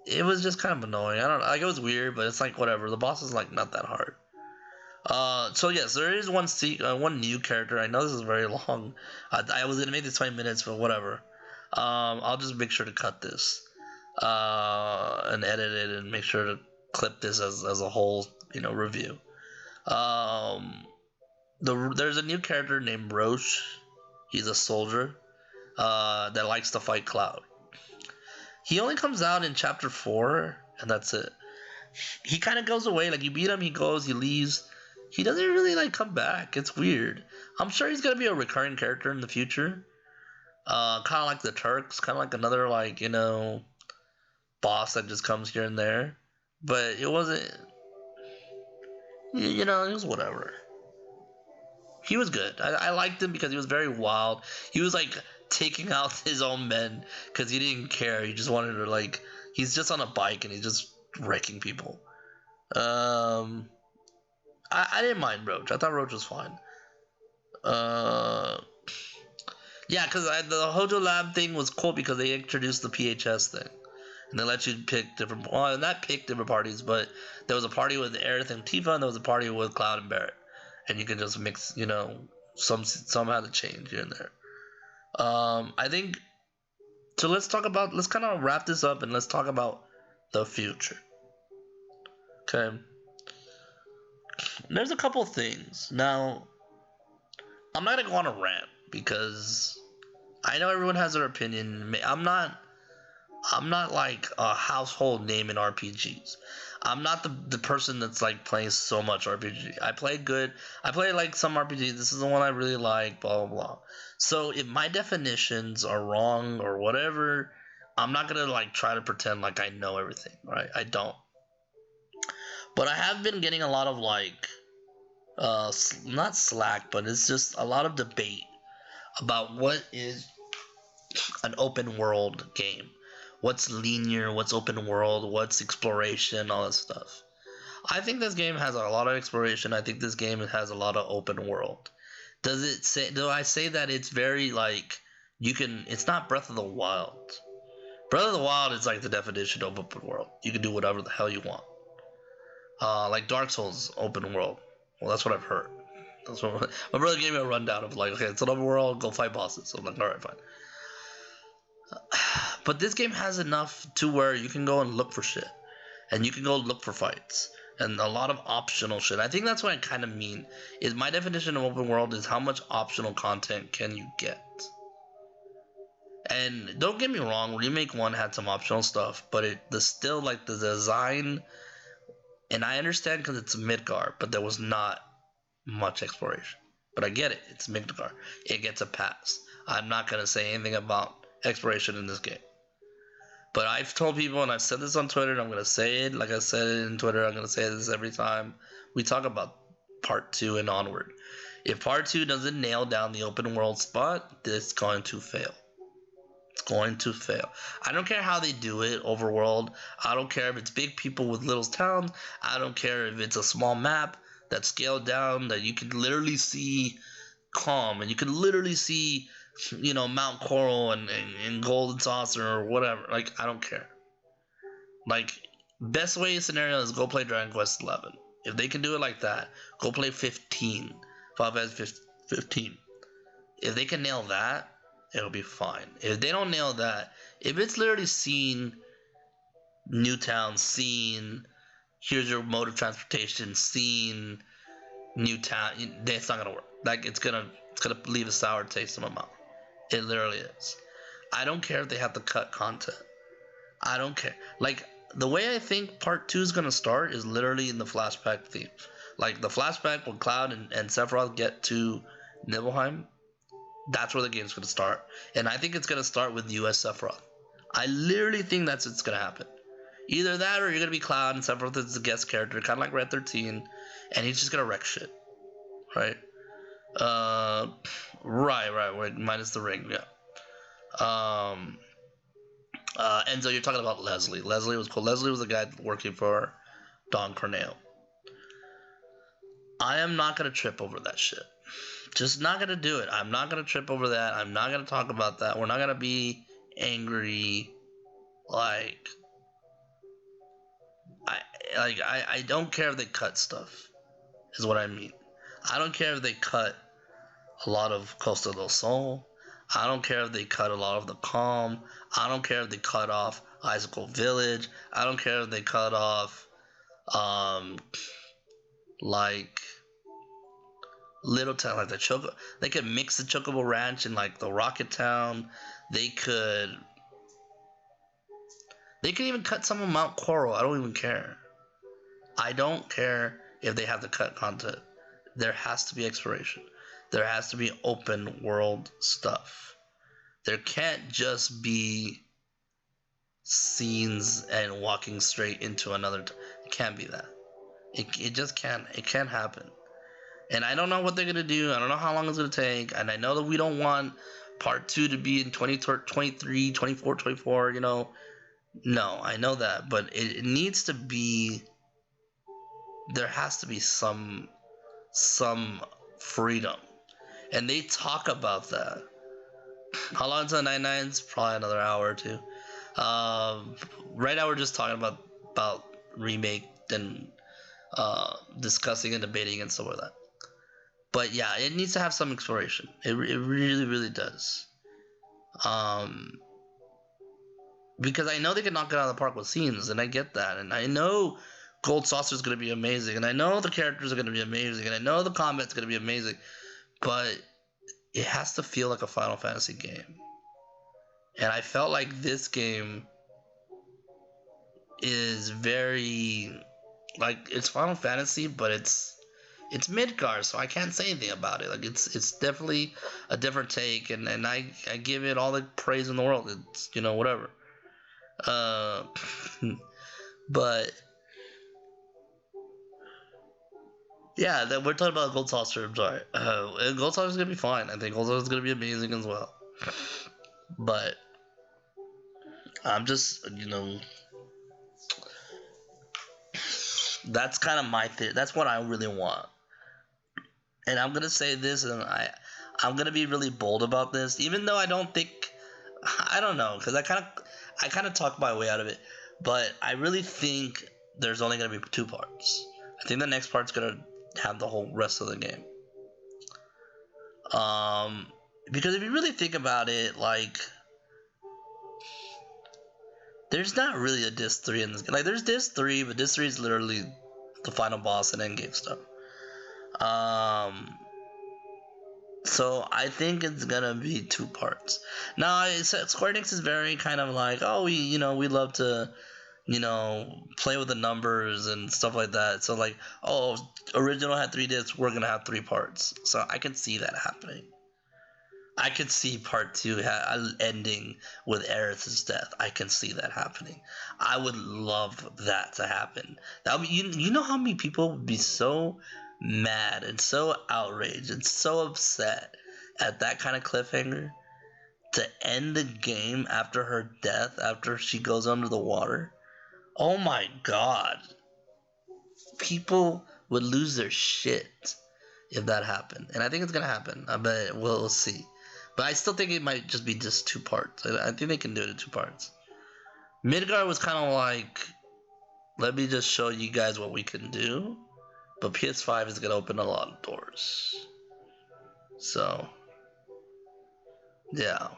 it was just kind of annoying. I don't know. Like, it was weird, but it's like, whatever. The boss is, like, not that hard. So yes, there is one new character. I know this is very long. I was gonna make this 20 minutes, but whatever. I'll just make sure to cut this, and edit it, and make sure to clip this as a whole, review. There's a new character named Roche. He's a soldier, that likes to fight Cloud. He only comes out in chapter 4, and that's it. He kind of goes away. Like you beat him, he goes, he leaves. He doesn't really like come back. It's weird. I'm sure he's gonna be a recurring character in the future. Kind of like the Turks, kind of like another boss that just comes here and there. But it wasn't. It was whatever. He was good. I liked him because he was very wild. He was like taking out his own men because he didn't care. He just wanted to He's just on a bike and he's just wrecking people. I didn't mind Roach. I thought Roach was fine. Yeah, because the Hojo Lab thing was cool because they introduced the PHS thing. And they let you pick different... Well, not pick different parties, but there was a party with Aerith and Tifa, and there was a party with Cloud and Barret. And you can just mix, some had to change here and there. I think... So let's kind of wrap this up and let's talk about the future. Okay. There's a couple things. Now, I'm not gonna go on a rant because I know everyone has their opinion. I'm not like a household name in RPGs. I'm not the person that's like playing so much RPG. I play like some RPGs. This is the one I really like, blah blah blah. So if my definitions are wrong or whatever, I'm not gonna like try to pretend like I know everything, right? I don't. But I have been getting a lot of like not slack, but it's just a lot of debate about what is an open world game. What's linear, what's open world, what's exploration, all that stuff. I think this game has a lot of exploration. I think this game has a lot of open world. Do I say that it's very like it's not Breath of the Wild. Breath of the Wild is like the definition of open world. You can do whatever the hell you want. Like Dark Souls open world. Well, that's what I've heard. That's what my brother gave me a rundown of like, okay, it's an open world, go fight bosses. So I'm like, all right, fine. But this game has enough to where you can go and look for shit, and you can go look for fights, and a lot of optional shit. I think that's what I kind of mean. Is my definition of open world is how much optional content can you get. And don't get me wrong, Remake 1 had some optional stuff, but still like the design, and I understand because it's Midgar, but there was not much exploration. But I get it, it's Midgar. It gets a pass. I'm not going to say anything about exploration in this game. But I've told people, and I've said this on Twitter, and I'm going to say it like I said it in Twitter, I'm going to say this every time we talk about Part 2 and onward. If Part 2 doesn't nail down the open world spot, it's going to fail. It's going to fail. I don't care how they do it, overworld. I don't care if it's big people with little towns. I don't care if it's a small map that's scaled down that you can literally see Calm, and you can literally see, you know, Mount Coral and Golden Saucer or whatever. Like, I don't care. Like, best way scenario is go play Dragon Quest 11. If they can do it like that, go play 15. Final Fantasy 15. If they can nail that, it'll be fine. If they don't nail that, if it's literally seen Newtown, seen here's your mode of transportation, seen Newtown, it's not gonna work. Like, it's gonna leave a sour taste in my mouth. It literally is. I don't care if they have to cut content. I don't care. Like, the way I think Part 2 is gonna start is literally in the flashback theme. Like, the flashback when Cloud and Sephiroth get to Nibelheim, that's where the game's gonna start. And I think it's gonna start with US Sephiroth. I literally think that's what's gonna happen. Either that or you're gonna be Cloud and Sephiroth is the guest character, kind of like Red 13, and he's just gonna wreck shit. Right? Right, minus the ring, yeah. Enzo, you're talking about Leslie. Leslie was cool. Leslie was the guy working for Don Corneo. I am not gonna trip over that shit. Just not gonna do it. I'm not gonna trip over that. I'm not gonna talk about that. We're not gonna be angry. Like, I don't care if they cut stuff, is what I mean. I don't care if they cut a lot of Costa del Sol. I don't care if they cut a lot of the Calm. I don't care if they cut off Icicle Village. I don't care if they cut off, like, Little Town, like the Choco. They could mix the Chocobo Ranch and like the Rocket Town. They could even cut some of Mount Coral. I don't even care. I don't care if they have to cut content. There has to be exploration. There has to be open world stuff. There can't just be scenes and walking straight into another. It can't be that. It just can't. It can't happen. And I don't know what they're going to do. I don't know how long it's going to take. And I know that we don't want Part 2 to be in 2023, 24, 24, you know. No, I know that. But it needs to be... There has to be some freedom. And they talk about that. How long until 99's? Probably another hour or two. Right now we're just talking about Remake and discussing and debating and stuff like that. But yeah, it needs to have some exploration. It really, really does. Because I know they can knock it out of the park with scenes, and I get that. And I know Gold Saucer is going to be amazing, and I know the characters are going to be amazing, and I know the combat's going to be amazing. But it has to feel like a Final Fantasy game. And I felt like this game is very like it's Final Fantasy, but it's Midgar, so I can't say anything about it. Like it's definitely a different take, and I give it all the praise in the world. It's whatever. Uh, but yeah, that we're talking about Gold Saucer. I'm sorry. And Gold Saucer is gonna be fine. I think Gold Saucer is gonna be amazing as well. But I'm just that's kind of my theory. That's what I really want. And I'm gonna say this, and I'm gonna be really bold about this, even though I don't think I don't know, because I kind of talk my way out of it, but I really think there's only gonna be 2 parts. I think the next part's gonna have the whole rest of the game. Because if you really think about it, like there's not really a Disc 3 in this game. Like there's Disc 3, but Disc 3 is literally the final boss and endgame stuff. So I think it's gonna be 2 parts. Now, Square Enix is very kind of like, oh, we love to, play with the numbers and stuff like that. So like, oh, original had 3 discs, we're gonna have 3 parts. So I can see that happening. I could see part 2 ending with Aerith's death. I can see that happening. I would love that to happen. That would be, you know how many people would be so mad and so outraged and so upset at that kind of cliffhanger to end the game after her death, after she goes under the water. Oh my god. People would lose their shit if that happened. And I think it's going to happen. I bet we'll see. But I still think it might just be just 2 parts. I think they can do it in 2 parts. Midgar was kind of like, let me just show you guys what we can do. But PS5 is going to open a lot of doors. So, yeah.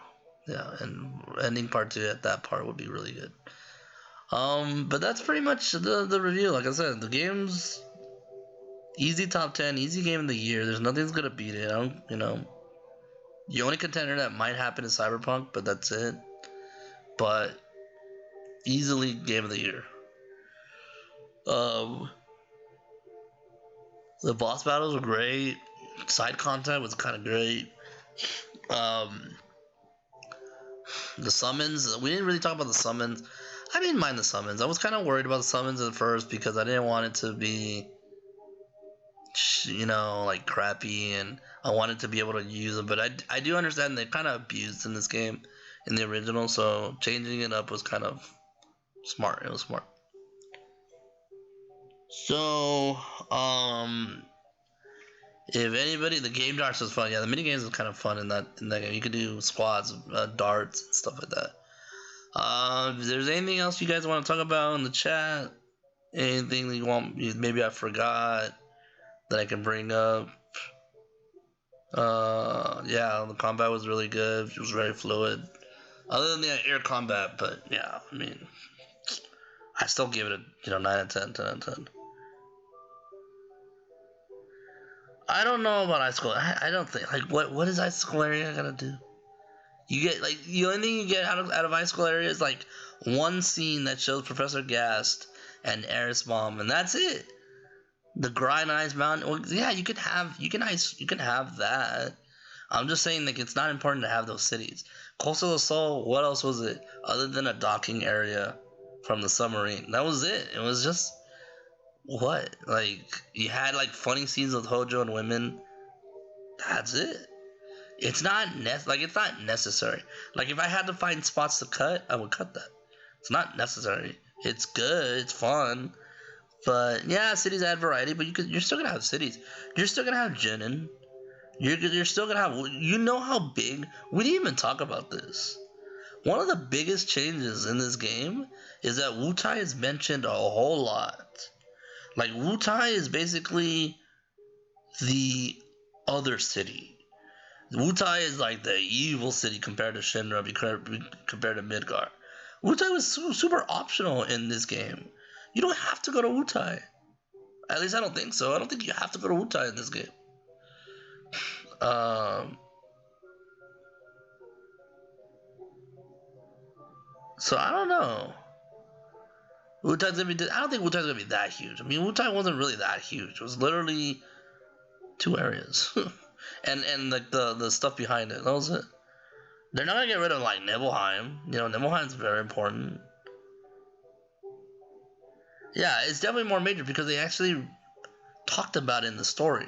And ending part 2 at that part would be really good. But that's pretty much the review. Like I said, the game's easy top 10, easy game of the year. There's nothing's going to beat it. The only contender that might happen is Cyberpunk, but that's it. But easily game of the year. The boss battles were great. Side content was kind of great. The summons, we didn't really talk about the summons. I didn't mind the summons. I was kind of worried about the summons at first because I didn't want it to be, like crappy, and I wanted to be able to use them. But I do understand they're kind of abused in this game, in the original. So changing it up was kind of smart. It was smart. So, if anybody, the game darts was fun. Yeah, the mini games was kind of fun in that game. You could do squads, darts, and stuff like that. If there's anything else you guys want to talk about in the chat, anything that you want, maybe I forgot that I can bring up. Yeah, the combat was really good. It was very fluid. Other than the air combat, but yeah, I mean, I still give it a 9 out of 10, 10 out of 10. I don't know about ice school. I don't think like what is ice school area gonna do? You get like the only thing you get out of high school area is like one scene that shows Professor Gast and Aerith's mom, and that's it. The Grind Ice Mountain. Well, yeah, you can have that. I'm just saying like it's not important to have those cities. Coastal del Sol. What else was it other than a docking area from the submarine? That was it. It was just what like you had like funny scenes with Hojo and women. That's it. It's not necessary. Like if I had to find spots to cut, I would cut that. It's not necessary. It's good. It's fun. But yeah, cities add variety. But you're still gonna have cities. You're still gonna have Junin. You're still gonna have. You know how big? We didn't even talk about this. One of the biggest changes in this game is that Wutai is mentioned a whole lot. Like Wutai is basically the other city. Wutai is like the evil city compared to Shinra, compared to Midgar. Wutai was super optional in this game. You don't have to go to Wutai. At least I don't think so. I don't think you have to go to Wutai in this game. So I don't know. Wu-Tang's gonna be. I don't think Wu-Tang's gonna be that huge. I mean, Wu-Tang wasn't really that huge. It was literally 2 areas, and like the stuff behind it. That was it. They're not gonna get rid of like Nibelheim. You know, Nibelheim's very important. Yeah, it's definitely more major because they actually talked about it in the story.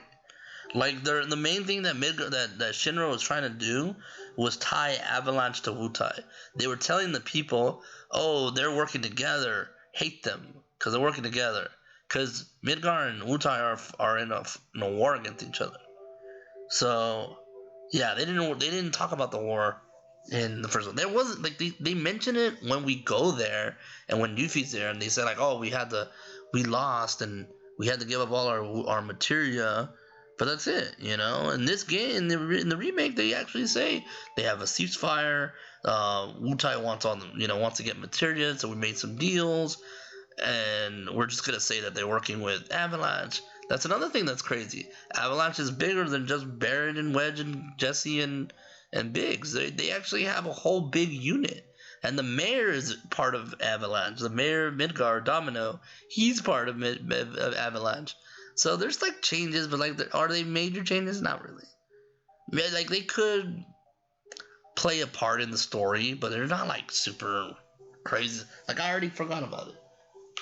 Like the main thing that that Shinra was trying to do was tie Avalanche to Wutai. They were telling the people, "Oh, they're working together. Hate them because they're working together." Because Midgar and Wutai are in a war against each other. So yeah, they didn't talk about the war in the first one. There wasn't like they mention it when we go there and when Yuffie's there, and they said like, "Oh, we lost and we had to give up all our materia." But that's it, you know. In this game, in the remake, they actually say they have a ceasefire. Wutai wants to get materia, so we made some deals, and we're just gonna say that they're working with Avalanche. That's another thing that's crazy. Avalanche is bigger than just Baron and Wedge and Jesse and Biggs. They actually have a whole big unit. And the mayor is part of Avalanche. The mayor of Midgar, Domino, he's part of Avalanche. So there's like changes, but like, are they major changes? Not really. Like they could play a part in the story, but they're not like super crazy. Like I already forgot about it.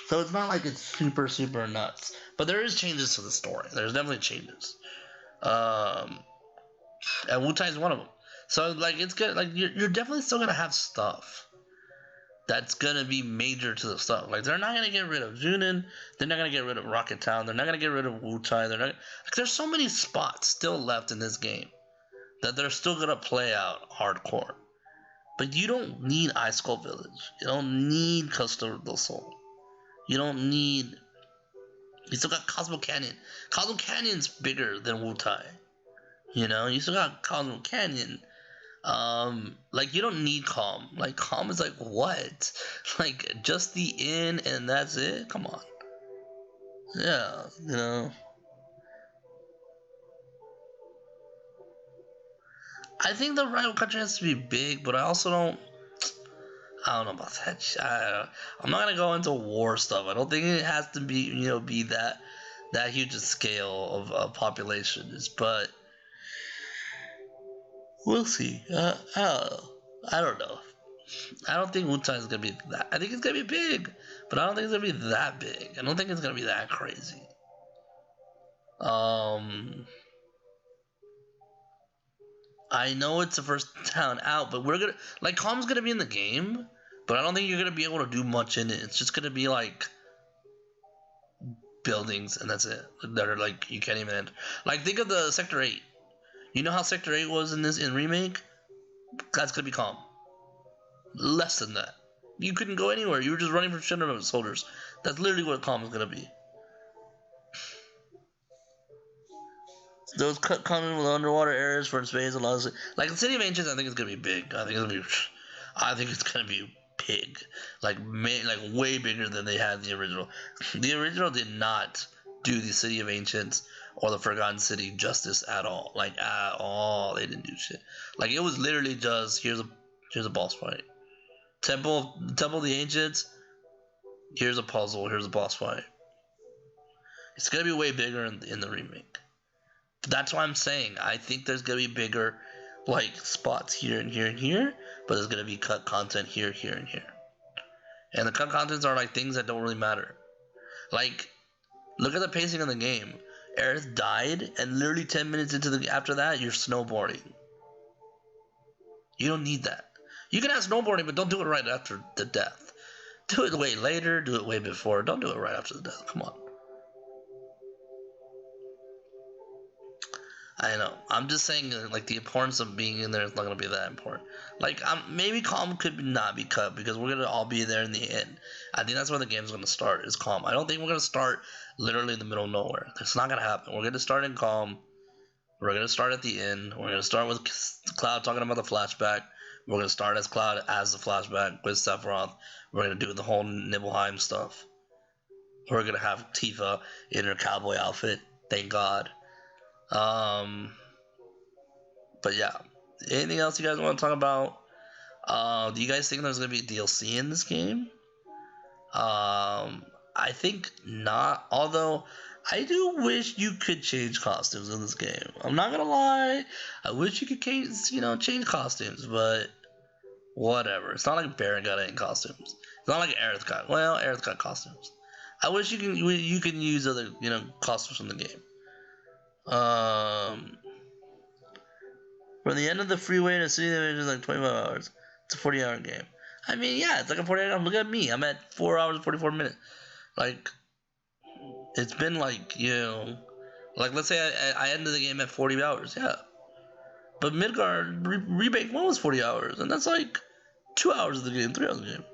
So it's not like it's super super nuts. But there is changes to the story. There's definitely changes. And Wu-Tai is one of them. So like it's good. Like you're definitely still gonna have stuff that's gonna be major to the stuff. Like they're not gonna get rid of Junin. They're not gonna get rid of Rocket Town. They're not gonna get rid of Wu-Tai. They're not. Like there's so many spots still left in this game that they're still gonna play out hardcore. But you don't need Ice Skull Village. You don't need Costa del Sol. You don't need. You still got Cosmo Canyon. Cosmo Canyon's bigger than Wu-Tai. You know, you still got Cosmo Canyon. Like you don't need Calm. Like Calm is like what? Like just the inn and that's it? Come on. Yeah, you know. I think the rival country has to be big, but I also don't. I don't know about that. I'm not gonna go into war stuff. I don't think it has to be be that huge a scale of populations, but we'll see. I don't know. I don't think Wu-Tai is gonna be that. I think it's gonna be big, but I don't think it's gonna be that big. I don't think it's gonna be that crazy. I know it's the first town out, but we're gonna like Calm's gonna be in the game, but I don't think you're gonna be able to do much in it. It's just gonna be like buildings and that's it. That are like you can't even enter. Like think of the Sector 8. You know how Sector 8 was in Remake? That's gonna be Calm. Less than that. You couldn't go anywhere. You were just running from Shinra soldiers. That's literally what Calm is gonna be. Those coming with underwater areas for space and lots of like the City of Ancients. I think it's gonna be big. I think it's gonna be big. Like way bigger than they had in the original. The original did not do the City of Ancients or the Forgotten City justice at all. Like at all, they didn't do shit. Like it was literally just here's a boss fight. Temple of the Ancients. Here's a puzzle. Here's a boss fight. It's gonna be way bigger in the remake. But that's why I'm saying I think there's gonna be bigger, like spots here and here and here, but there's gonna be cut content here, here, and here. And the cut contents are like things that don't really matter. Like, look at the pacing of the game. Aerith died, and literally 10 minutes after that, you're snowboarding. You don't need that. You can have snowboarding, but don't do it right after the death. Do it way later. Do it way before. Don't do it right after the death. Come on. I know. I'm just saying, like, the importance of being in there is not going to be that important. Like, maybe Calm could not be cut because we're going to all be there in the end. I think that's where the game's going to start, is Calm. I don't think we're going to start literally in the middle of nowhere. It's not going to happen. We're going to start in Calm. We're going to start at the end. We're going to start with Cloud talking about the flashback. We're going to start as Cloud as the flashback with Sephiroth. We're going to do the whole Nibelheim stuff. We're going to have Tifa in her cowboy outfit. Thank God. But yeah, anything else you guys want to talk about? Do you guys think there's gonna be DLC in this game? I think not. Although I do wish you could change costumes in this game. I'm not gonna lie. I wish you could change costumes, but whatever. It's not like Baron got any costumes. It's not like Aerith got. Well, Aerith got costumes. I wish you can use other costumes from the game. From the end of the freeway to city limit is like 25 hours. It's a 40-hour game. I mean, yeah, it's like a 40-hour. Look at me. I'm at 4 hours and 44 minutes. Like, it's been like, like let's say I ended the game at 40 hours. Yeah. But Midgard Remake 1 was 40 hours. And that's like 2 hours of the game, 3 hours of the game.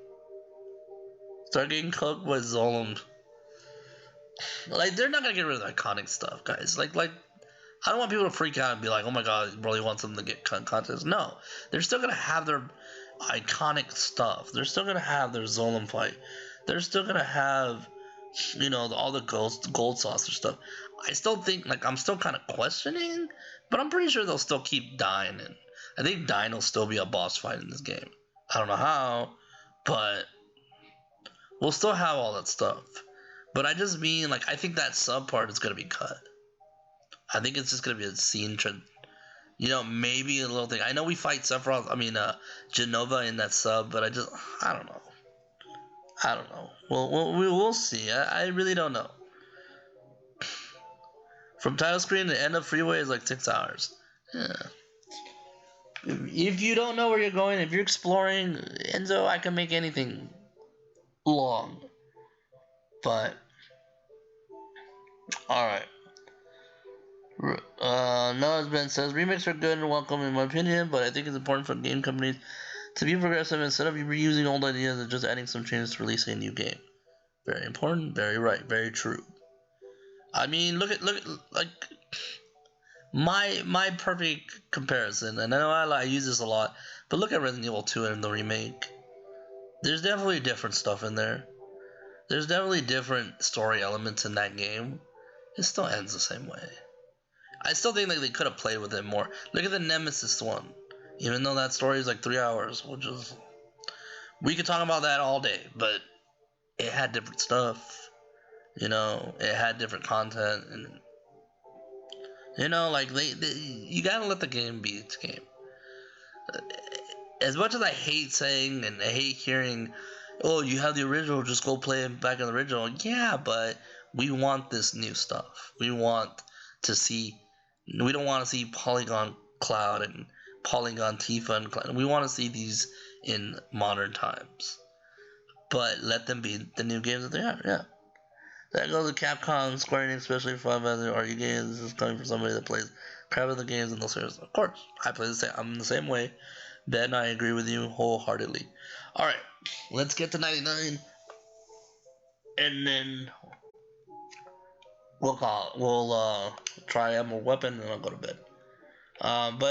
Start getting cooked by Zolom. Like, they're not going to get rid of the iconic stuff, guys. Like, I don't want people to freak out and be like, oh my god, Broly wants them to get contests. No, they're still going to have their iconic stuff. They're still going to have their Zolom fight. They're still going to have, all the gold saucer stuff. I still think, like, I'm still kind of questioning, but I'm pretty sure they'll still keep dying. And I think dying will still be a boss fight in this game. I don't know how, but we'll still have all that stuff. But I just mean, like, I think that sub part is going to be cut. I think it's just gonna be a scene trend, maybe a little thing. I know we fight Sephiroth, Genova in that sub, but I don't know. I don't know. We'll see. I really don't know. From title screen to end of freeway is like 6 hours. Yeah. If you don't know where you're going, if you're exploring, Enzo, I can make anything long. But all right. Noah's Ben says remakes are good and welcome in my opinion, but I think it's important for game companies to be progressive instead of reusing old ideas and just adding some changes to releasing a new game. Very important, very right, very true. I mean, look at like my perfect comparison, and I know I use this a lot, but look at Resident Evil 2 and the remake. There's definitely different stuff in there. There's definitely different story elements in that game. It still ends the same way. I still think like they could have played with it more. Look at the Nemesis one. Even though that story is like 3 hours, which is we could talk about that all day, but it had different stuff. It had different content, and like you gotta let the game be its game. As much as I hate saying and I hate hearing, oh, you have the original, just go play it back in the original. Yeah, but we want this new stuff. We want to see. We don't want to see Polygon Cloud and Polygon Tifa and Cloud. We want to see these in modern times. But let them be the new games that they are. Yeah. That goes to Capcom, Square Enix, especially for Final Fantasy RE games. This is coming from somebody that plays crap of the games and those series. Of course, I play the same. I'm the same way. Ben, I agree with you wholeheartedly. All right, let's get to 99, and then we'll try out more weapon, and I'll go to bed. But